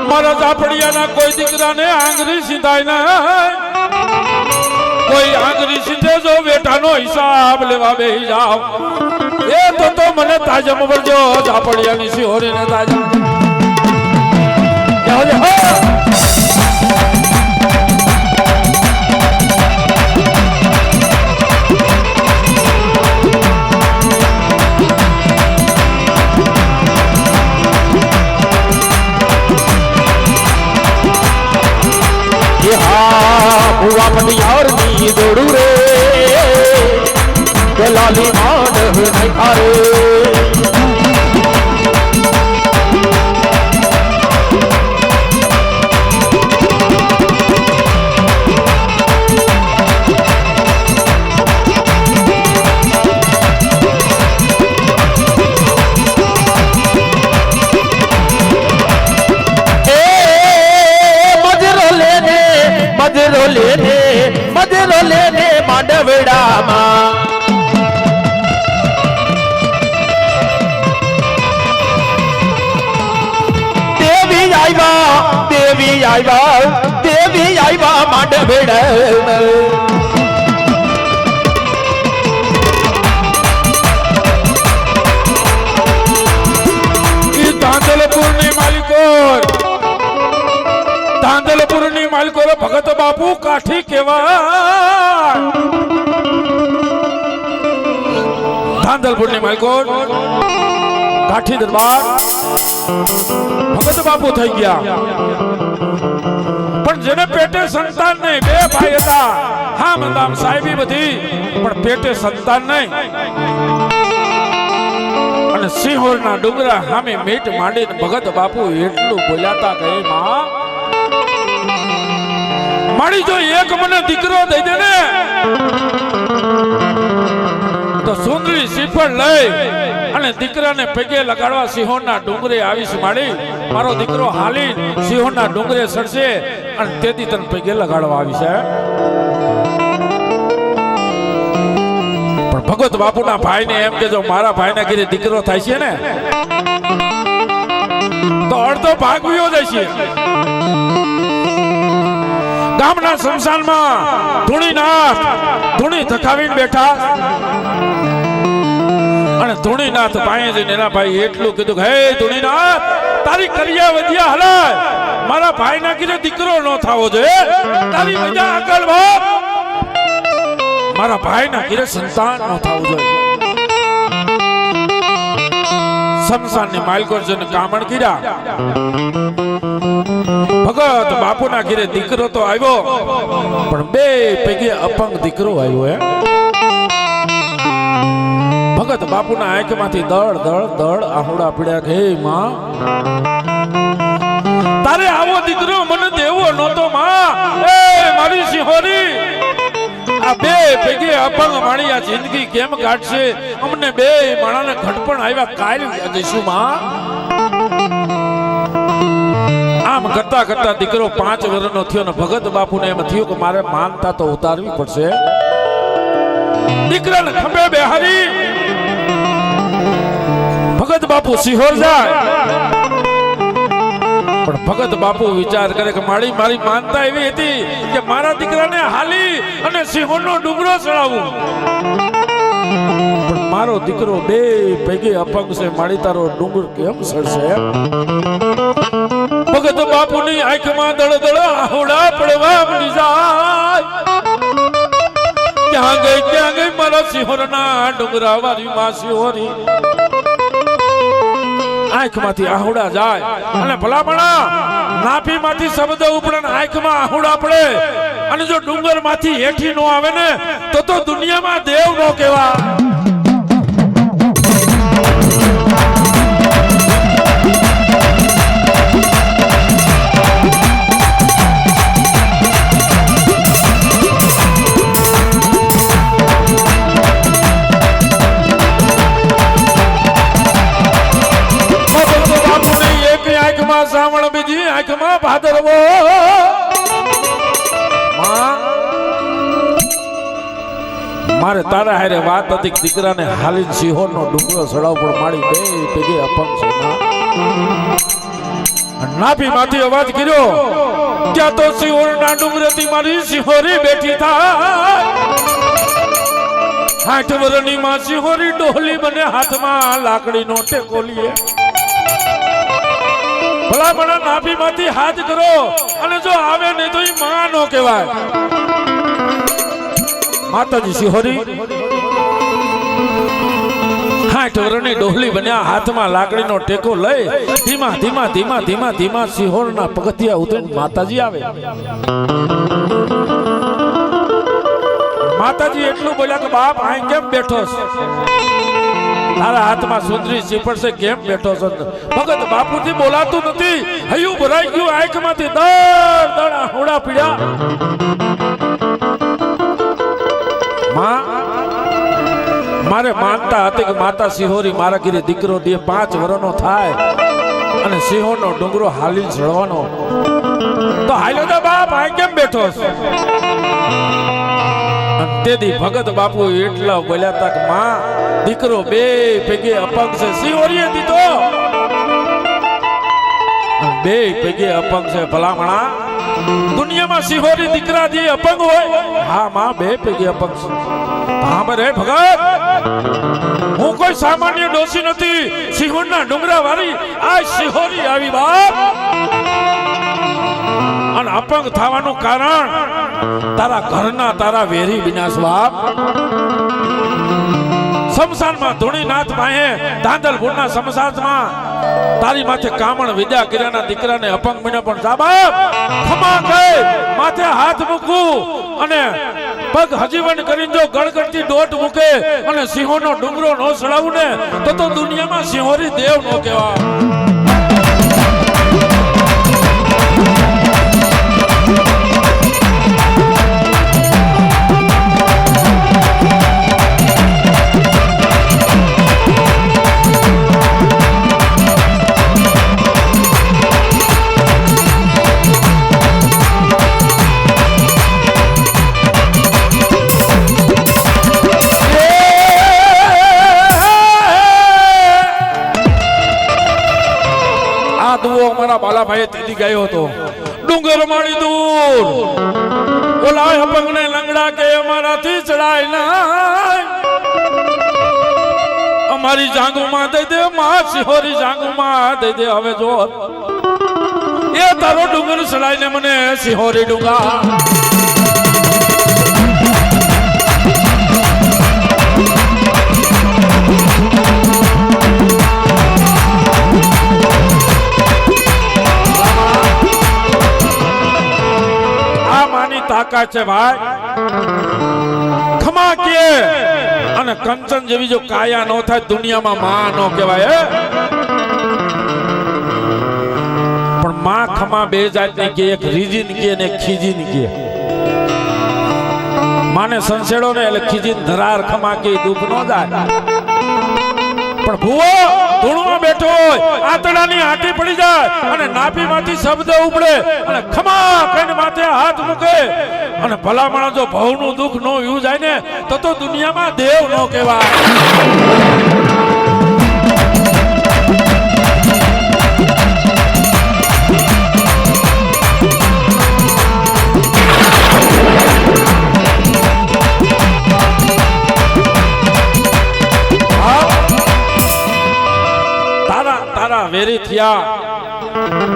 મારા ઝાપડિયાના કોઈ દીકરાને આંગળી સીધાય કોઈ આંગળી સીધે જો બેટાનો હિસાબ લેવા બેહી જાવ એ તો મને તાજમ વળજો ઝાપડિયાની સિંહોરે ને તાજા જાઓ જાઓ પટિયારની દોડું રે દલાલી માંડ નહીં ખારે મજરો લેને માંડવડામાં દેવી આવ્યા માંડ ભેડ ધાંધલપુરની માલિકો ભગત બાપુ કાઠી કેવા ધાંધલપુરની માલિકો કાઠી દરબાર ભગત બાપુ થઈ ગયા પણ જેને પેટે સંતાન નહીં બે ભાઈ હતા હા મંદામ સાહેબી બધી પણ પેટે સંતાન નહીં અને સિંહોરના ડુંગરા સામે મીટ માંડીને ભગત બાપુ એટલું બોલ્યાતા કે માં મારી જો એક મને દીકરો દઈ દે ને તો સુંદરી શ્રીફળ લઈ અને દીકરાને પગે લગાડવા સિંહોના ડુંગરે આવીશ માડી મારો દીકરો હાલી સિંહોના ડુંગરે ચડશે અને તેથી તને પગે લગાડવા આવીશ પણ ભગત બાપુના ભાઈને એમ કે જો મારા ભાઈના ઘરે દીકરો થાય છે ને તો અડધો ભાગ વિયો જાય છે ગામના શમશાનમાં ધૂણી થકાવીને બેઠા અને ધૂણીનાથ પાસે જઈને એના ભાઈ એટલું કીધું કે હે ધૂણીનાથ તારી કરિયા વધ્યા હલાય મારા ભાઈના ઘરે દીકરો ન થાવો જોઈએ તારી વજા આગળ ભાગ મારા ભાઈના ઘરે સંતાન ન થાવું જોઈએ શમશાનની માલિકો જને કામણ કર્યા ભગત બાપુના ઘરે દીકરો તો આવ્યો પણ બે પૈકી અપંગ દીકરો આવ્યો હે ભગત બાપુના આંખમાંથી દળ આહુડા પડ્યા કે હે માં તારે આવો દીકરો મને દેવો નહોતો માં એ મારી સિંહોરી આ બે પૈકી અપંગ માણી આ જિંદગી કેમ કાઢશે અમને બે માણાને ઘડપણ આવ્યા કાલ જઈશું માં આમ કરતા કરતા દીકરો 5 વર્ષનો થયો ને ભગત બાપુને એમ થયું કે મારે માનતા તો ઉતારવી પડશે દીકરાને ખંભે બેહારી ભગત બાપુ સિહોર જાય પણ ભગત બાપુ વિચાર કરે કે મારી માનતા એવી હતી કે મારા દીકરાને હાલી અને સિંહોનો ડુંગરો ચડાવું પણ મારો દીકરો બે પૈકી અપંગ છે મારી તારો ડુંગર કેમ ચડશે ભગત બાપુની આંખમાં દળ આહોડા પડવા મળી જાય ક્યાં ગઈ મારા સિંહોરના ડુંગરા વાળી માં સિંહોરી આંખમાંથી આહોડા જાય અને ભલામણા નાભીમાંથી શબ્દ ઉપડે આંખમાં આહોડા પડે અને જો ડુંગરમાંથી હેઠી નો આવે ને તો દુનિયામાં દેવ નો કહેવાય સાવણ બીજી આંખમાં ભાદરવો મારે તારા હારે વાત હતી દીકરાને હાલીને સિંહોનો ડુંગરો ચડાવ પણ મારી બે પગે અપંગ છે નાભી માંથી અવાજ કર્યો ક્યાં તો સિંહોરના ડુંગરેથી મારી સિંહોરી બેઠી થાય 8 વર્ષની માં સિંહોરી ડોલી બને હાથમાં લાકડીનો ટેકો લીએ ભલા ભલા નાભી માંથી હાથ કરો અને જો આવે નહીં તો એ માં નો કહેવાય માતાજી સિંહોરી 8 વર્ષની ડોહલી બન્યા હાથમાં લાકડીનો ટેકો લઈ ધીમા સિંહોરના પગથિયા ઉતરીને માતાજી આવે માતાજી એટલું બોલ્યા કે બાપ અહીં કેમ બેઠો છે તારા હાથમાં સુંદરી શ્રીફળ છે કેમ બેઠો છો ભગત બાપુથી બોલાતું નથી હૈયું ભરાઈ ગયું આંખમાંથી દળ આહોડા પીડ્યા માં મારે માનતા હતી કે માતા સિંહોરી મારા ઘરે દીકરો દે 5 વર્ષનો થાય અને સિંહોનો ડુંગરો હાલી ચડવાનો તો હાલ્યો તો બાપ અહીં કેમ બેઠો છે તેથી ભગત બાપુ એટલા બોલ્યા હતા કે માં દીકરો બે પૈકી અપંગ છે સિંહોરીએ દીધો બે પગે અપંગ છે ભલામણા દુનિયામાં સિહોરી દીકરા જે અપંગ હોય હા માં બે પગે અપંગ છે હા બરે ભગત હું કોઈ સામાન્ય ડોસી નથી સિહોરના ડુંગરા વાળી આ સિહોરી આવી બાપ અને અપંગ થવાનું કારણ તારા ઘરના તારા વેરી વિનાશ બાપ શમશાનમાં ધૂણીનાથ પાસે ધાંધલપુરના શમશાનમાં તારી માથે કામણ વિદ્યા કર્યાના દીકરાને અપંગ બન્યો પણ જા બાપ ખમા કહે માથે હાથ મૂકું અને પગ હજીવન કરીને જો ગળગળતી દોટ મૂકે અને સિંહોનો ડુંગરો નો સડાવું ને તો દુનિયામાં સિંહોરી દેવ નો કહેવાય. બાલાભાઈ તેદી ગયો હતો ડુંગર માળી દૂર ઓલા અપંગને લંગડા કે અમારાથી ચડાય ના અમારી જાંગુમાં દઈ દે માં સિહોરી જાંગુમાં દઈ દે હવે જો એ તારો ડુંગર ચડાઈને મને સિહોરી ડુંગા તાકાત છે ભાઈ ખમા કે અને કંચન જેવી જો કાયા નો થાય દુનિયામાં માં નો કહેવાય પણ માં ખમા બે જાતની કે એક રીજીન કે ને ખીજીન કે માને સંસેડો ને એટલે ખીજીન ધરાર ખમા કે દુઃખ નો જાય પણ ભૂવો ધૂણમાં બેઠો હોય આતડાની આટી પડી જાય અને નાભીમાંથી શબ્દ ઉપડે અને ખમા કઈને માથે હાથ મૂકે અને ભલામણા જો ભવનું દુઃખ નો યુ જાય ને તો દુનિયામાં દેવ નો કહેવાય. વેરી થયા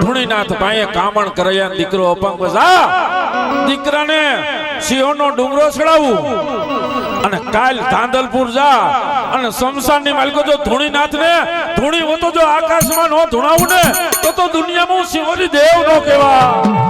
ધૂણીનાથ ભાઈએ કામણ કરાયા દીકરો અપંગ જા દીકરાને સિંહોનો ડુંગરો ચડાવું અને કાલ ધાંધલપુર જા અને શમશાનની માલિકો જો ધૂણીનાથ ને ધૂણી હો તો જો આકાશમાં નો ધૂણાવું ને તો દુનિયામાં સિંહોરી દેવ નો કહેવાય.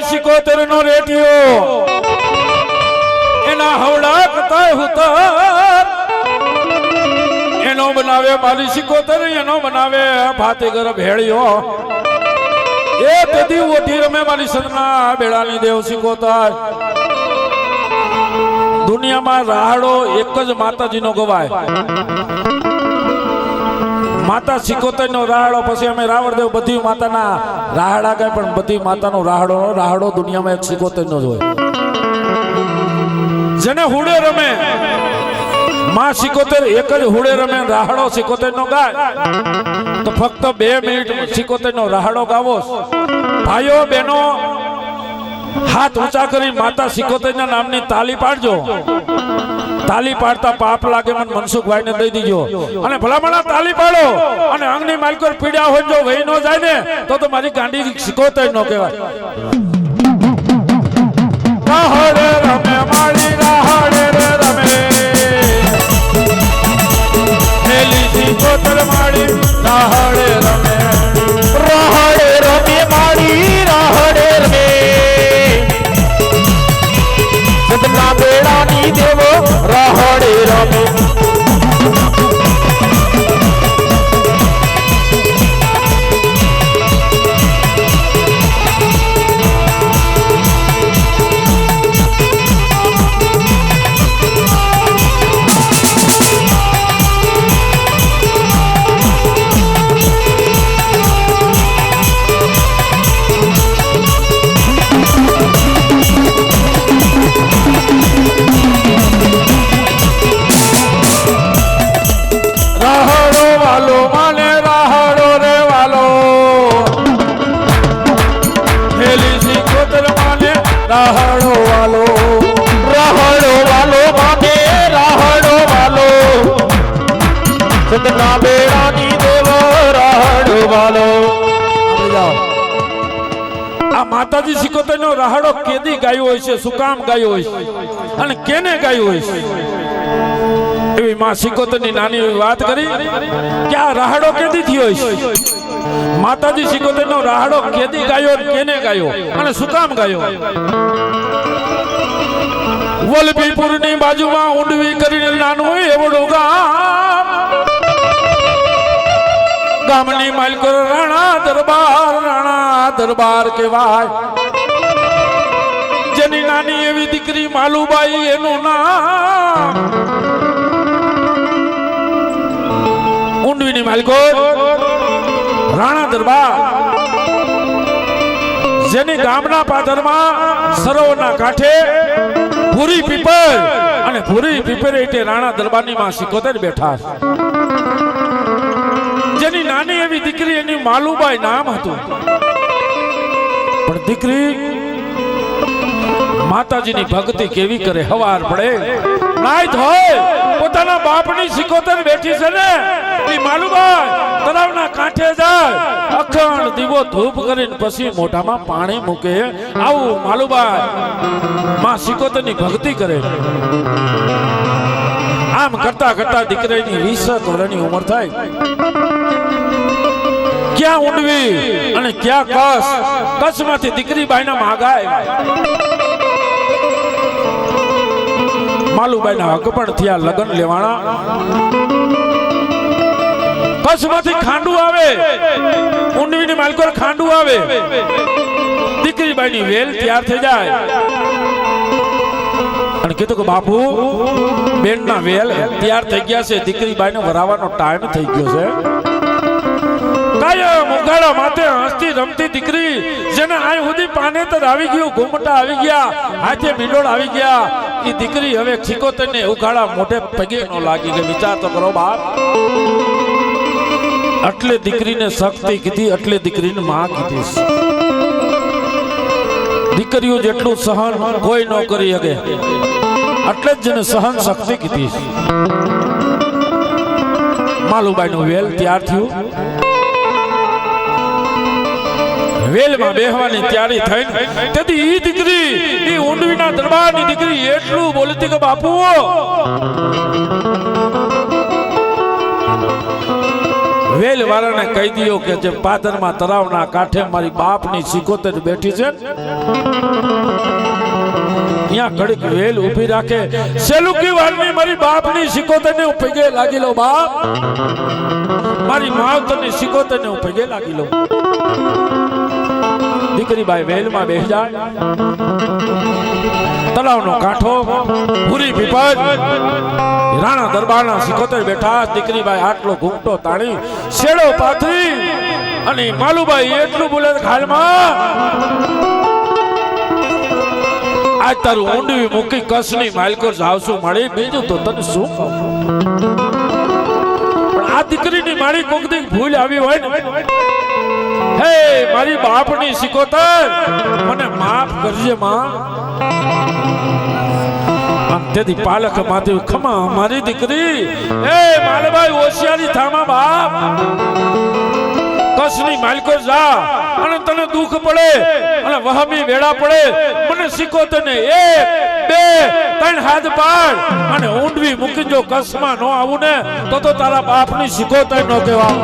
સિકોતેર નો રેડિયો એના હવડા કતાય ઉતર એનો બનાવે મારી સિકોતેર એનો બનાવે ભાતીગર ભેળિયો એ તેદી ઓઠી રમે મારી સદના બેડાની દેવ સિકોતર દુનિયામાં રાહડો એક જ માતાજીનો ગવાય માતા સિકોતર નો રાહડો પછી અમે રાવણદેવ બધી માતાના રાહડા ગાય પણ બધી માતાનો રાહડો દુનિયામાં એક સિકોતર નો જ હોય જેને હુડે રમે માં સિકોતર એક જ હુડે રમે રાહડો સિકોતર નો ગાય તો ફક્ત 2 મિનિટ સિકોતર નો રાહડો ગાવો ભાઈઓ બહેનો હાથ ઊંચા કરી માતા સિકોતર ના નામની તાલી પાડજો તાલી પાડતા પાપ લાગે મને મનસુખભાઈ ને દઈ દીજો અને ભલામણા તાલી પાડો અને અંગની માલકોર પીડ્યા હોય જો વહી નો જાય ને તો મારી ગાંડી સિકોતર નો કહેવાય. રાહડે રમે માળી રાહડે રે રમે હેલી સિકોતર માળી રાહડે રમે માળી રાહડે રમે સદના બેડાની દેવો રાહડે રમે રાહડો વાલો રાહડો વાલો માને રાહડો વાલો સતના બેડાની દેવ રાહડો વાલો આ માતાજી સિકોતર નો રાહડો કેદી ગાયો હોય છે, શું કામ ગાયો હોય છે અને કેને ગાયો હોય છે એવી માં સિકોતર ની નાની એવી વાત કરી કે આ રાહડો કેદી થયો છે, માતાજી સિકોતર નો રાહડો કેદી ગાયો અને કેને ગાયો અને શું કામ ગાયો. વલભીપુર ની બાજુમાં ઊંડવી કરીને નાનું એવડું ગામ, ગામની માલકો રાણા દરબાર કહેવાય. જેની નાની એવી દીકરી માલુબાઈ એનું નામ. ઊંડવીની માલકો રાણા દરબાર, જેની ગામના પાદરમાં સરોવરના કાંઠે ભૂરી પીપર અને ભૂરી પીપર એટલે રાણા દરબારની માં સિકોતર બેઠા છે. જેની નાની એવી દીકરી એની માલુબાઈ નામ હતું. પણ દીકરી માતાજીની ભક્તિ કેવી કરે, હવાર પડે નાઈ ધોય પોતાના બાપની સિકોતર બેઠી છે ને એ માલુબાઈ તળાવના કાંઠે જાય, અખંડ દીવો ધૂપ કરીને પછી મોઢામાં પાણી મૂકે. આવું માલુબાઈ માં સિકોતરની ભક્તિ કરે. આમ કરતા કરતા દીકરીની 20 વર્ષની ઉંમર થાય. ક્યાં ઊંડવી અને ક્યાં કચ્છમાંથી દીકરી બાઈના માગાય. માલુબાઈના હક પણ થયા લગ્ન લેવાના. કચ્છમાંથી ખાંડું આવે, ઊંડવીની માલકો ખાંડું આવે, દીકરી બાઈની વેલ તૈયાર થઈ જાય અને કીધું કે બાપુ બેનના વેલ તૈયાર થઈ ગયા છે, દીકરી બાઈને વરાવાનો ટાઈમ થઈ ગયો છે. કાયમ ઉઘાડા માથે હસતી રમતી દીકરી, જેને આય સુધી પાનેતર આવી ગયું, ઘૂમટા આવી ગયા, હાથે મીંડોળ આવી ગયા, એ દીકરી હવે સિકોતરને ઉઘાડા મોઢે પગે નો લાગી ગઈ. વિચાર તો કરો બાપ. એટલે દીકરીને શક્તિ કીધી, એટલે દીકરીને માં કીધી. દીકરીઓ જેટલું સહન કોઈ ન કરી શકે એટલે જ જેને સહન શક્તિ કીધી. માલુબાઈનું વેલ તૈયાર થયું. વેલમાં બેહવાની તૈયારી થઈને તેથી ઈ દીકરી, ઈ ઊંડવીના દરબારની દીકરી એટલું બોલતી કે બાપુ વેલ વાળાને કહી દિયો કે જે પાદરમાં તળાવના કાંઠે મારી બાપની સિકોતર બેઠી છે, અહીંયા ઘડીક વેલ ઊભી રાખે. સેલુકી વાળની મારી બાપની સિકોતરને હું પગે લાગી લઉં બાપ, મારી માવતરની સિકોતરને હું પગે લાગી લઉં. દીકરી બાઈ વેલમાં બેસી જાય. તળાવનો કાંઠો, ભૂરી પીપર, રાણા દરબારના સિકોતર બેઠા. દીકરી બાઈ આટલો ઘૂંટો તાણી શેડો પાથરી અને માલુબાઈ એટલું બોલે ખાલમાં આજ તારું ઊંડવી મૂકી કસની માલકો જાવશું મળી, બીજું તો તને શું કહું. પણ આ દીકરીની મારી કોક દી ભૂલ આવી હોય ને, હે મારી બાપની સિકોતર મને માફ કરજે માં. તેથી પાલક માંથી ખમા મારી દીકરી, હે માલબાઈ હોશિયારી થામા બાપ. કસની માલકો જા અને તને દુઃખ પડે અને વહમી વેળા પડે, મને સિકોતરને 1 2 3 હાથ પાડ અને ઊંડવી મૂકી જો કસમાં ન આવું ને તો તારા બાપની સિકોતર નો કહેવા.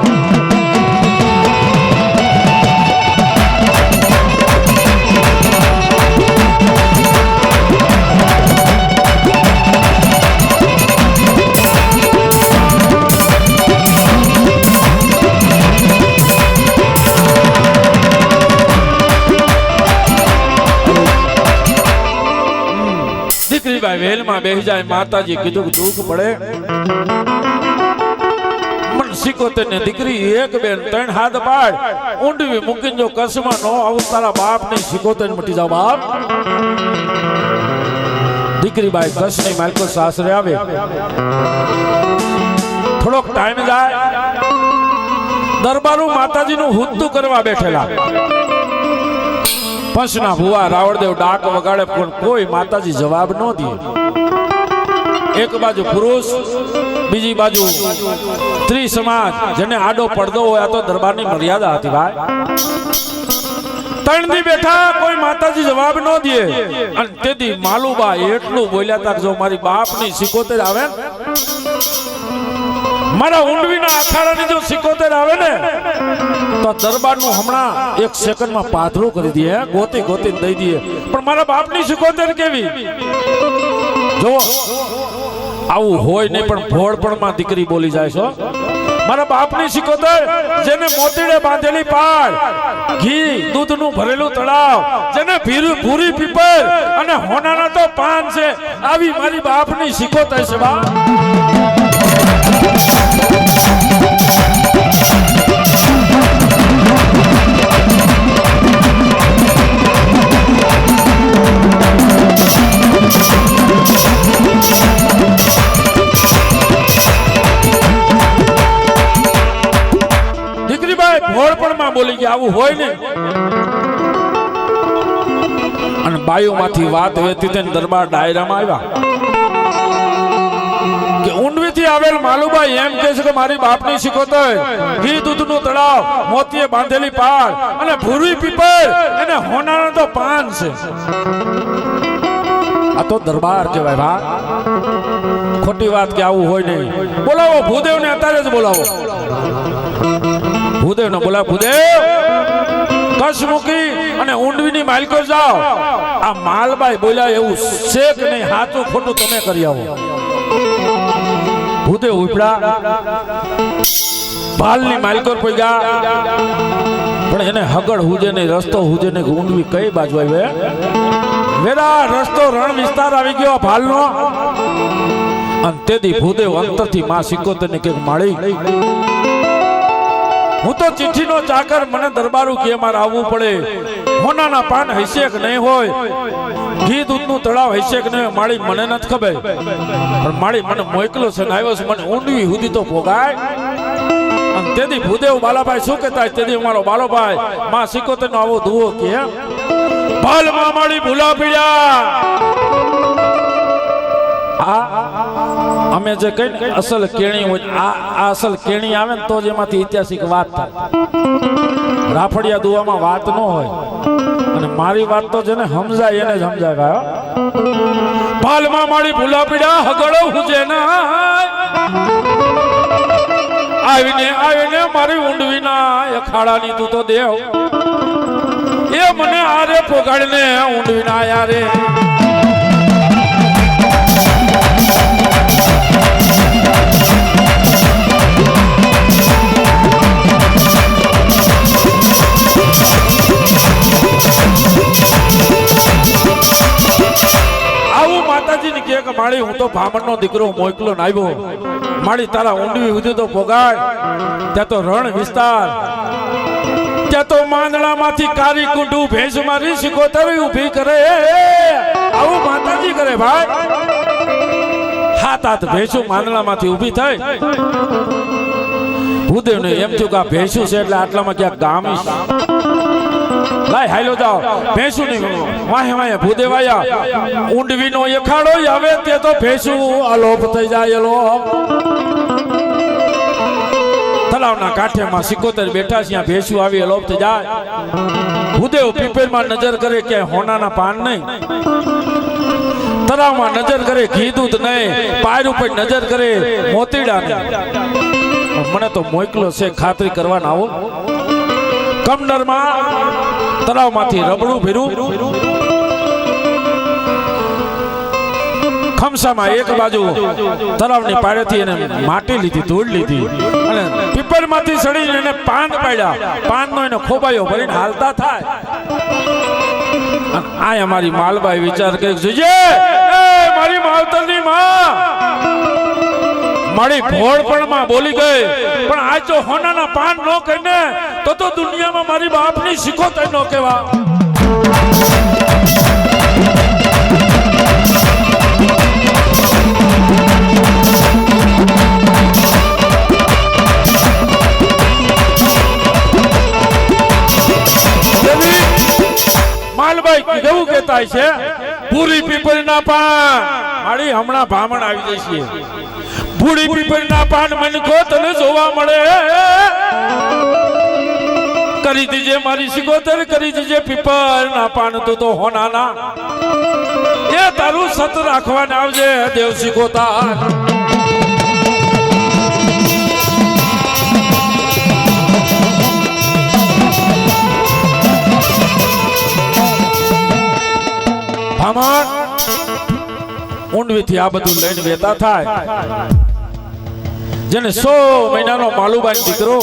દીકરીબાઈ વેલમાં બેસી જાય. માતાજી કીધું કે દુઃખ પડે મન સિકોતરને દીકરી 1 2 3 હાથ પાડ, ઊંડવી મૂકીને જો કસમાં નો આવું તારા બાપની સિકોતર મટી જાવ બાપ. દીકરીબાઈ કસની માલકો સાસરે આવે. થોડોક ટાઈમ જાય. દરબારું માતાજીનું હુદ્દું કરવા બેઠેલા. પંચના ભુવા રાવળદેવ ડાક વગાડે પણ કોઈ માતાજી જવાબ ન દે. એક બાજુ પુરુષ, બીજી બાજુ સ્ત્રી સમાજ, જેને આડો પડદો હોય. આ તો દરબારની મર્યાદા હતી ભાઈ. ત્રણ દી બેઠા, કોઈ માતાજી જવાબ ન દે. અને તેથી માલુબા એટલું બોલ્યા હતા કે જો મારી બાપની 77 આવે ને, મારા ઊંડવીના અખાડાની જો 77 આવે ને, તો દરબારનું હમણાં 1 સેકન્ડમાં પાથરું કરી દે, ગોતી ગોતી દઈ દે. પણ મારા બાપની 77 કેવી જો આવું હોય નહીં. પણ ભોળપણમાં દીકરી બોલી જાય છો. મારા બાપની 77, જેને મોતીડે બાંધેલી પાડ, ઘી દૂધનું ભરેલું તળાવ, જેને ભૂરી પીપર અને હોનાના તો પાન છે, આવી મારી બાપની 77 છે બા. ભોળપણમાં બોલી ગયા, આવું હોય ને. અને બાયુમાંથી વાત વેતી થઈને દરબાર ડાયરામાં આવ્યા કે ઊંડવીથી આવેલ માલુબાઈ એમ કહે છે કે મારી બાપની 77, ઘી દૂધનું તળાવ, મોતીએ બાંધેલી પાડ અને ભૂરી પીપર અને હોનાના તો પાન છે. આ તો દરબાર કહેવાય ભા. ખોટી વાત કે આવું હોય નહીં. બોલાવો ભૂદેવને, અત્યારે જ બોલાવો. ભૂદેવ ને બોલા, ભૂદેવ કશ મૂકી અને ઊંડવીની માલકો જાઓ. આ માલબાઈ બોલ્યા એવું છે કે નહીં, સાચું ખોટું તમે કરી આવો. ભૂદેવ ઉપડા ભાલની માલકો પગ્યા. પણ એને હગડ હુજે ને રસ્તો હુજે ને ઊંડવી કઈ બાજુ આવે? વેરા રસ્તો રણ વિસ્તાર આવી ગયો ભાલનો. અને તેથી ભૂદેવ અંતરથી માં 77 ને કંઈક માળી, હું તો ચિઠ્ઠીનો ચાકર, મને દરબારું કે મારે આવવું પડે. હોનાના પાન હશે કે નહીં હોય, ઘી દૂધનું તળાવ હશે કે નહીં, માળી મને નથી ખબર. પણ માળી મને મોકલો છે ને આવ્યો છે, મને ઊંડવી સુધી તો ભોગાય. અને તેથી ભૂદેવ બાલાભાઈ શું કહેતા, તેથી મારો બાલોભાઈ માં 77 નો આવો ધુવો કે ભાલમાં માળી ભૂલા પીડ્યા. અમે જે કઈ અસલ કેણી હોય, આ અસલ કેણી આવે ને તો જ એમાંથી ઐતિહાસિક વાત થાય. રાફડિયા દુવામાં વાત ન હોય. અને મારી વાત તો જેને સમજાય એને જ સમજાય ભાઈ. ભાલમાં માળી ભૂલા પીડા હગડો હુજે ના આવીને મારી ઊંડવીના અખાડાની તું તો દેવ એ મને આરે પોગાડીને ઊંડવીના આયા રે. માળી હું તો ભામણનો દીકરો મોકલો ને આવ્યો. માળી તારા ઊંડવી સુધી તો પોગાડ. ત્યાં તો રણ વિસ્તાર, ત્યાં તો માંદડામાંથી કારી કુંડું ભેંસ મારી 77 ઊભી કરે. આવું માતાજી કરે ભાઈ. હાથ ભેંસુ માંદડામાંથી ઊભી થઈ. ભૂદેવને એમ થયું કે આ ભેંસુ છે એટલે આટલામાં ક્યાંક ગામ લાય હાલો જાઓ. ભેંસુ ની વાહે વાહે ભૂદેવ આયા. ઊંડવીનો એખાડો આવે તે તો ભેંસુ અલોપ થઈ જાય. તળાવના કાંઠેમાં 77 બેઠા છે, ભેંસુ આવી અલોપ થઈ જાય. ભૂદેવ પીપેરમાં નજર કરે કે હોનાના પાન નહીં, તળાવમાં નજર કરે ઘી દૂધ નહીં, પાયર ઉપર નજર કરે મોતીડા નહીં. મને તો મોકલો છે ખાતરી કરવાના આવો. કમનરમાં તળાવમાંથી રબડું ભર્યું, ખમસામાં એક બાજુ તળાવની પાળેથી એને માટી લીધી, ધૂળ લીધી અને પીપળમાંથી સડીને એને પાન પાડ્યા. પાનનો એને ખોબાયો ભરીને હાલતા થાય. આ અમારી માલબાઈ વિચાર કરી જોજે, મારી માવતરની માં મારી ભોળપણમાં બોલી ગઈ. પણ આ જો હોનાના પાન ન કરીને તો દુનિયામાં મારી બાપની 77 નો કહેવા. માલભાઈ કેવું કહેતા છે પૂરી પીપળના પાન મારી હમણાં ભામણ આવી જશે પૂરી પીપળના પાન મને કો તને જોવા મળે કરી દીજે મારી સિકોતર કરી દીજે પીપળના પાન તો હોનાના એ તારું સત રાખવાને આવજે દેવ સિકોતર ભામણ ઊંડવીથી આ બધું લઈને વેતા થાય જેને 100 મહિનાનો માલુબાઈ દીકરો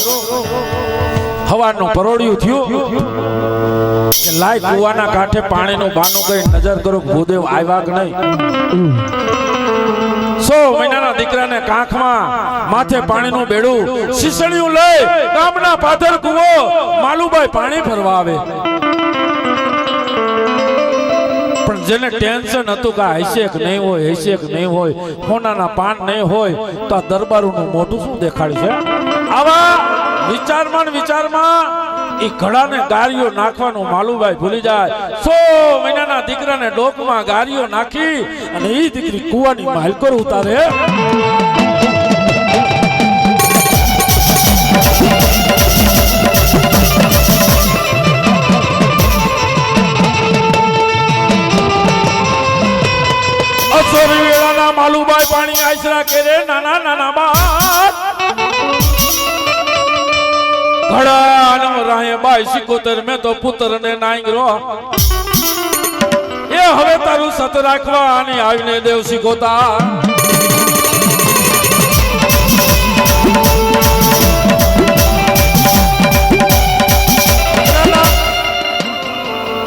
હવાનું પરોડિયું થયું કે લાય કુવાના કાંઠે પાણીનું બાનું કઈ નજર કરો ભૂદેવ આવ્યા કે નહીં 100 મહિનાના દીકરાને કાંખમાં માથે પાણીનું બેડું શીસણિયું લઈ ગામના પાદર કુવો માલુબાઈ પાણી ભરવા આવે પણ જેને ટેન્શન હતું કે હશે કે નહીં હોય હોનાના પાન નહીં હોય તો આ દરબારોનું મોઢું શું દેખાડશે આવા વિચારમાં એ ઘડાને ગારીઓ નાખવાનું માલુબાઈ ભૂલી જાય 100 મહિનાના દીકરાને ડોકમાં ગારીઓ નાખી અને એ દીકરી કુવાની માલકોર ઉતારે અસોરી વેળાના માલુબાઈ પાણી આશરા કરે નાના બાપ ઘડા રાહે બાઈ સિકોતર મેં તો પુત્ર ને નાંગરો એ હવે તારું સત રાખવા અને આવીને દેવ સિકોતા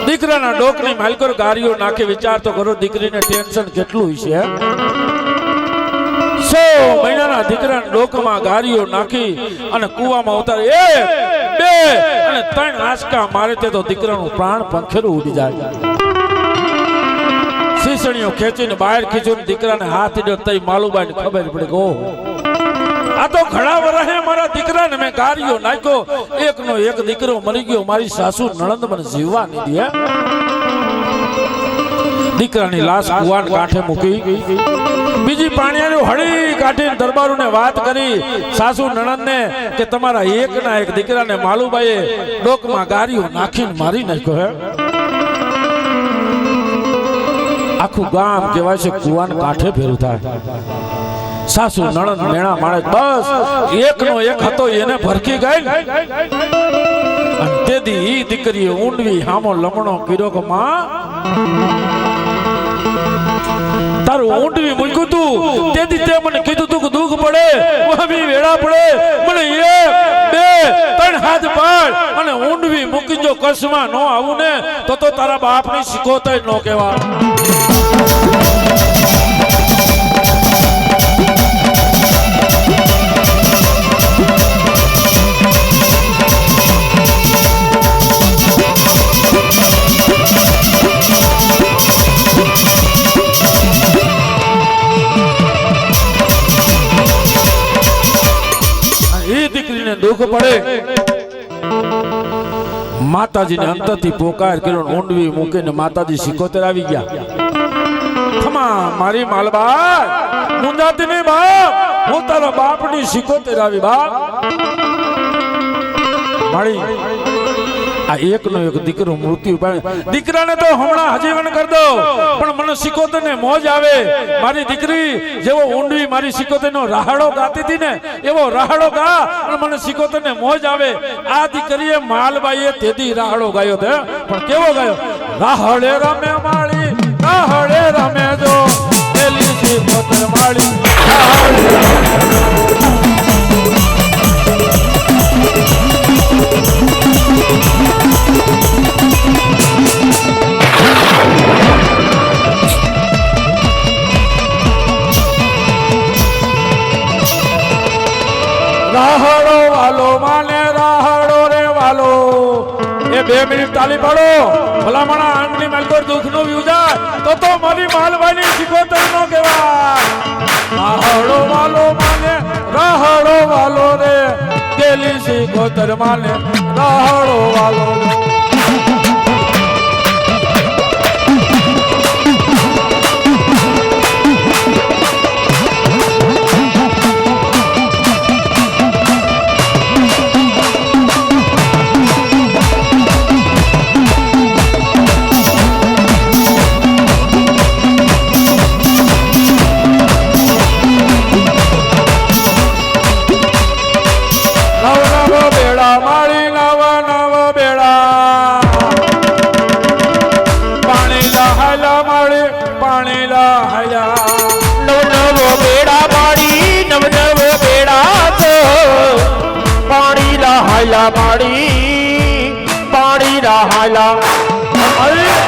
દીકરાના ડોકની માલકોર ગારીઓ નાખે વિચાર તો કરો દીકરીને ટેન્શન કેટલું છે 100 મહિનાના દીકરાના ડોકમાં ગારીઓ નાખી અને કુવામાં ઉતારે 1 2 અને 3 આંચકા મારે તે તો દીકરાનું પ્રાણ પંખેરું ઉડી જાય શીસણીઓ ખેંચીને બહાર ખીચુને દીકરાને હાથ ઈડ્યો તઈ માલુબાઈને ખબર પડી કે ઓહો આ તો ઘણા વરહે મારા દીકરાને મેં ગારીઓ નાખ્યો એકનો એક દીકરો મરી ગયો મારી સાસુ નણંદ મને જીવવા નહીં દે દીકરાની લાશ કુવાન કાંઠે મૂકી બીજી પાણીયાનું હળી કાઢીને દરબારોને વાત કરી સાસુ નણંદને કે તમારા એકના એક દીકરાને માલુબાઈએ ડોકમાં ગારીઓ નાખીને મારી નાખ્યો હે આખું ગામ કહેવાય છે કુવાન કાંઠે ભેરું થાય સાસુ નણંદ મેણા માણે બસ એકનો એક હતો એને ભરકી ગઈ અને તેથી ઈ દીકરીએ ઊંડવી હામો લમણો કર્યો કે માં તારું ઊંડવી મૂક્યું તું તેથી તે મને કીધું તું કે દુઃખ પડે વહમી વેળા પડે મને 1 2 3 હાથ પાડ અને ઊંડવી મૂકી જો કસમાં ન આવું ને તો તારા બાપની સિકોતર ન કહેવા દુઃખ પડે માતાજીને અંતરથી પોકાર કર્યો ઊંડવી મૂકીને માતાજી સિકોતર આવી ગયા ખમા મારી માલબાઈ મુંજાતી નહીં બાપ હું તારા બાપની સિકોતર આવી બાપ મારી આ એકનો એક દીકરો મૃત્યુ પામે દીકરાને તો હમણાં હજીવન કરી દો પણ મને સિકોતરને મોજ આવે મારી દીકરી જેવો ઊંડવી મારી સિકોતરનો રાહડો ગાતી હતી ને એવો રાહડો ગા અને મને સિકોતરને મોજ આવે આ દીકરીએ માલબાઈએ તેદી રાહડો ગાયો છે પણ કેવો ગાયો રાહડે રમે માળી રાહડે રમે જો એલી સિકોતર માળી રાહડો વાલો માને રાહડો રે વાલો એ 2 મિનિટ તાલી પાડો ભલામણા આંગળી માલકોર દુઃખનું વ્યુજા તો મારી માલવાની સિકોતર નો કહેવાય રાહડો વાલો માને રાહડો વાલો રે કેલી સિકોતર માને રાહડો વાલો હાયલા હાયલા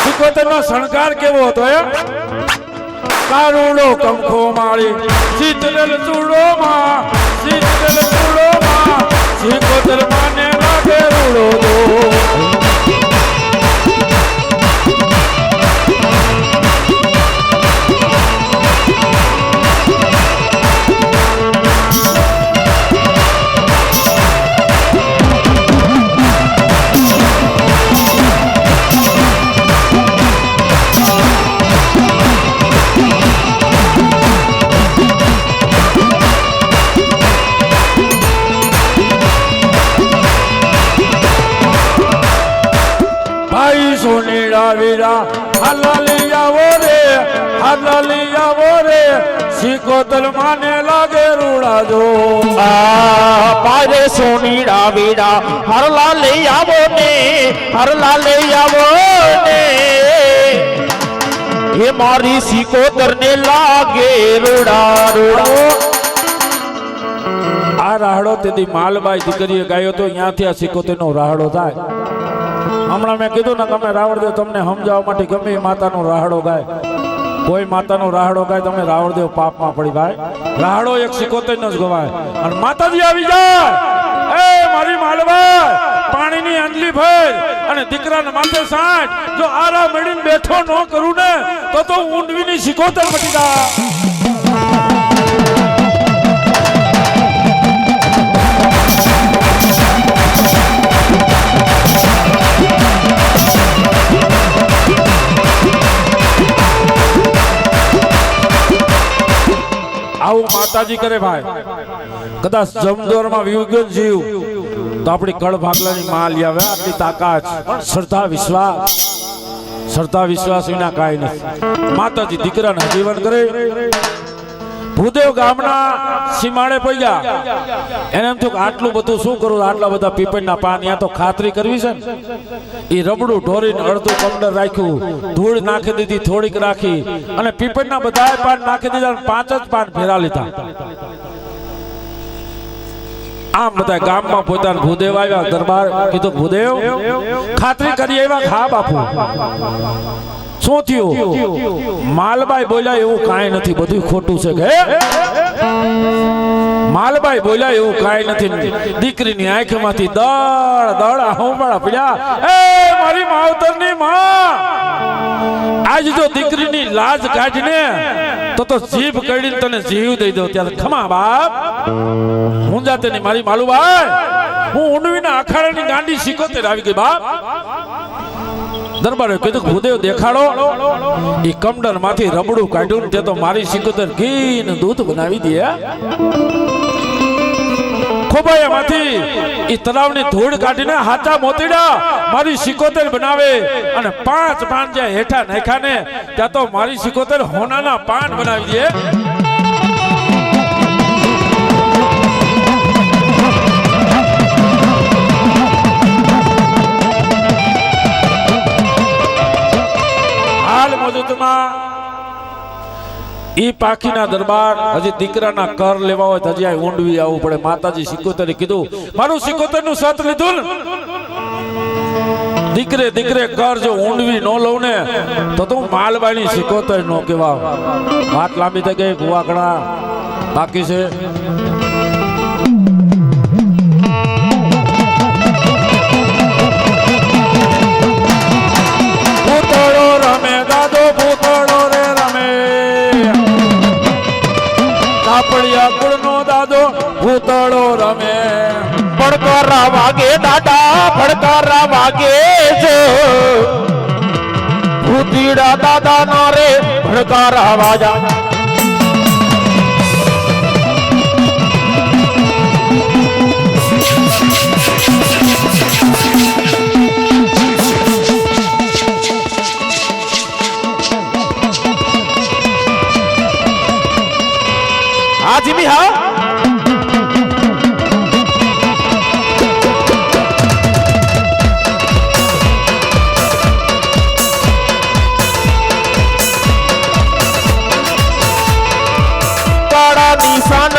સિકોતરનો શણગાર કેવો હતો એ કારુડો કંખો માળી શીતલ ચૂડોમાં સિકોતર માને લાગે રૂડો દો સોનેડા વીરા હાલાલી આવો રે સિકોતર માને લાગે રૂડા જો પારે સોનીડા વીરા હરલા લઈ આવો ને હે મારી સિકોતર ને લાગે રૂડા રૂડા આ રાહડો તેથી માલબાઈ દીકરીએ ગાયો તો ત્યાંથી આ સિકોતર નો રાહડો થાય હમણાં મેં કીધું ને તમે રાવણદેવ તમને સમજાવવા માટે ગમે એ માતાનો રાહડો ગાય કોઈ માતાનો રાહડો ગાય તમે રાવણદેવ પાપમાં પડી ભાઈ રાહડો એક સિકોતર નો જ ગવાય અને માતાજી આવી જાય એ મારી માલબાઈ પાણીની અંજલી ભર અને દીકરાને માથે સાંજ જો આરા મેળીને બેઠો ન કરું ને તો ઊંડવીની સિકોતર મટી જાય આવું માતાજી કરે ભાઈ કદાચ જમદોરમાં વિગત જીવ તો આપણી કળ ભાગલાની માં લઈ આવે આટલી તાકાત શ્રદ્ધા વિશ્વાસ વિના કાંઈ નહીં માતાજી દીકરાને જીવન કરે ભૂદેવ ગામના સીમાડે પડ્યા એને એમ થયું કે આટલું બધું શું કરું આટલા બધા પીપળના પાન ત્યાં તો ખાતરી કરવી છે ને એ રબડું ઢોરીને અડધું કમડર રાખ્યું ધૂળ નાખી દીધી થોડીક રાખી અને પીપળના બધા પાન નાખી દીધા 5 જ પાન ફેરા લીધા આમ બધા ગામમાં પોતાના ભૂદેવ આવ્યા દરબાર કીધું ભૂદેવ ખાતરી કરી આવ્યા હા બાપુ શું થયું માલબાઈ બોલ્યા એવું કાંઈ નથી બધું ખોટું છે કે માલબાઈ બોલ્યા એવું કાંઈ નથી દીકરીની આંખમાંથી દળ હોંબાળા પડ્યા એ મારી માવતરની માં આજ જો દીકરીની લાજ કાઢીને તો જીભ કાઢીને તને જીવ દઈ દઉં ત્યારે ખમા બાપ હું જાતે નહીં મારી માલુબાઈ હું ઊંડવીના અખાડાની ગાંડી સિકોતર આવી ગઈ બાપ દરબારે કીધું ભૂદેવ દેખાડો એ કમડર માંથી રબડું કાઢ્યું તે તો મારી સિકોતર ઘી ને દૂધ બનાવી દે ખોબાયામાંથી એ તળાવની ધૂળ કાઢીને હાથા મોતીડા મારી સિકોતર બનાવે અને 5 પાન જ્યાં હેઠા નાખ્યા ને ત્યાં તો મારી સિકોતર હોનાના પાન બનાવી દે ઈ પાખીના દરબાર હજી દીકરાના કર લેવા હોય તો હજી આ ઊંડવી આવવું પડે માતાજી સિકોતરે કીધું મારું સિકોતરનું સત લીધું દીકરે કર જો ઊંડવી ન લઉં ને તો તું માલબાઈની સિકોતર નો કેવા વાત લાંબી થઈ ગઈ ભુવાકડા બાકી છે ભૂતળો રમે દાદો ભૂતળો રે રમે કાપડિયા કુળનો દાદો ભૂતળો રમે ભડકારા વાગે દાદા ભડકારા વાગે છે ભૂતીડા દાદા નો રે ભડકારા વાજા હા જીમી હા કાળા નિશાન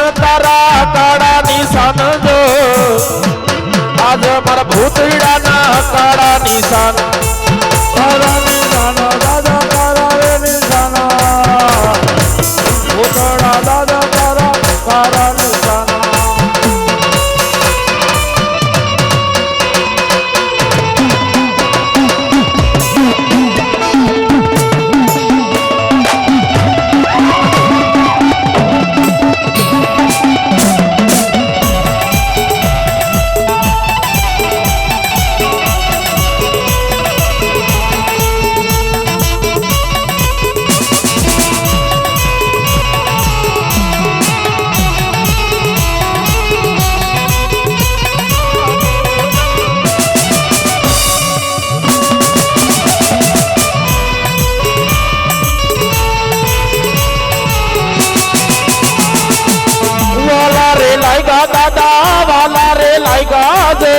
જો આજ મારા ભૂતડીડા ના કાળા નિશાન કારા નિશાના દાદા કારા રે નિશાના ભૂતળા દાદા કારા કારા નિશાના દાદા વાલા રે લાગ્યા છે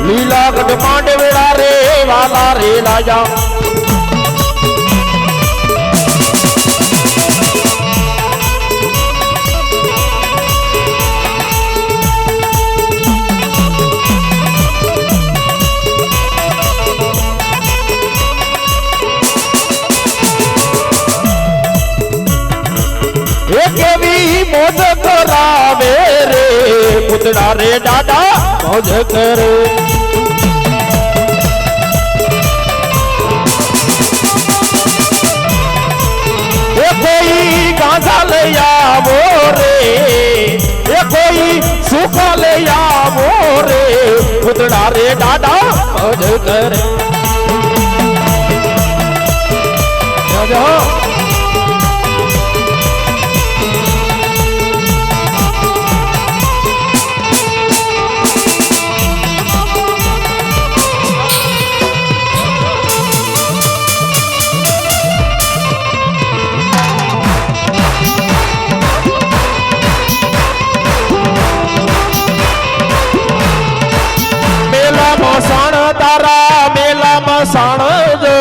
લીલા ગઢ માંડવેડા રે વાલા રે લાગ્યા કેવી મોજ કરાવે રે પુતળા રે દાદા મોજ કરે એ કોઈ ગાંજા લઈ આવો રે એ કોઈ સુખ લઈ આવો રે પુતળા રે દાદા મોજ કરે સાણ જો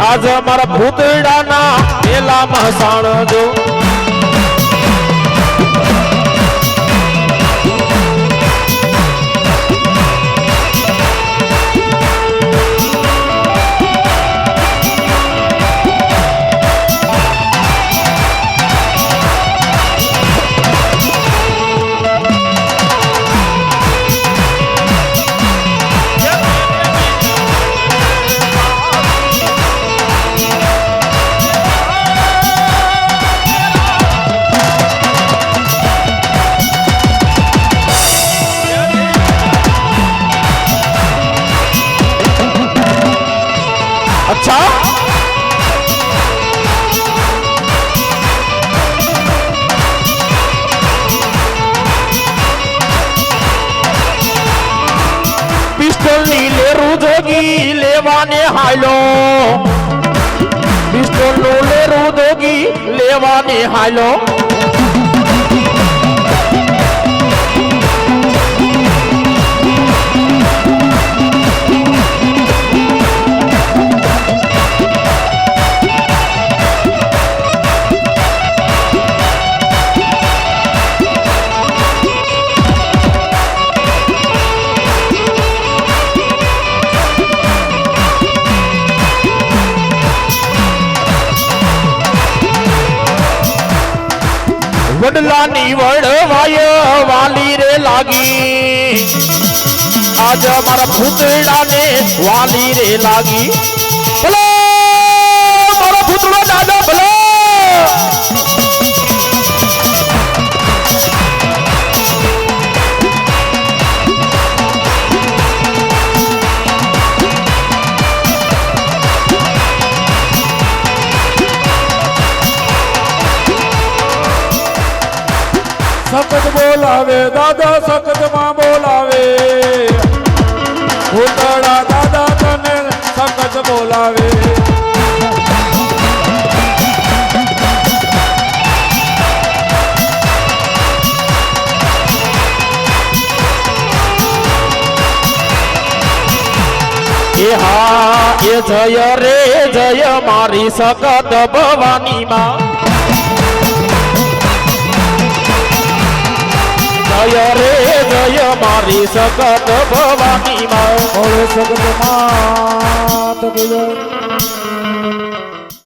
આજ મારા ભૂતડાના મેલામાં સાણ જો લેવાને હાલો પિસ્તોલ નો લેરું દોગી લેવાને હાલો વડલાની વડવાય વાલી રે લાગી આજ મારા ભૂતડાને વાલી રે લાગી ભલો મારો ભૂતડો દાદા ભલો સખત બોલાવે દાદા સખત માં બોલાવે ભૂતળા દાદા તને સખત બોલાવે એ હા એ જય રે જય મારી સખત ભવાની માં જય રે જય અમારી સખત ભવાની માં ઓળે સગત માત કી જય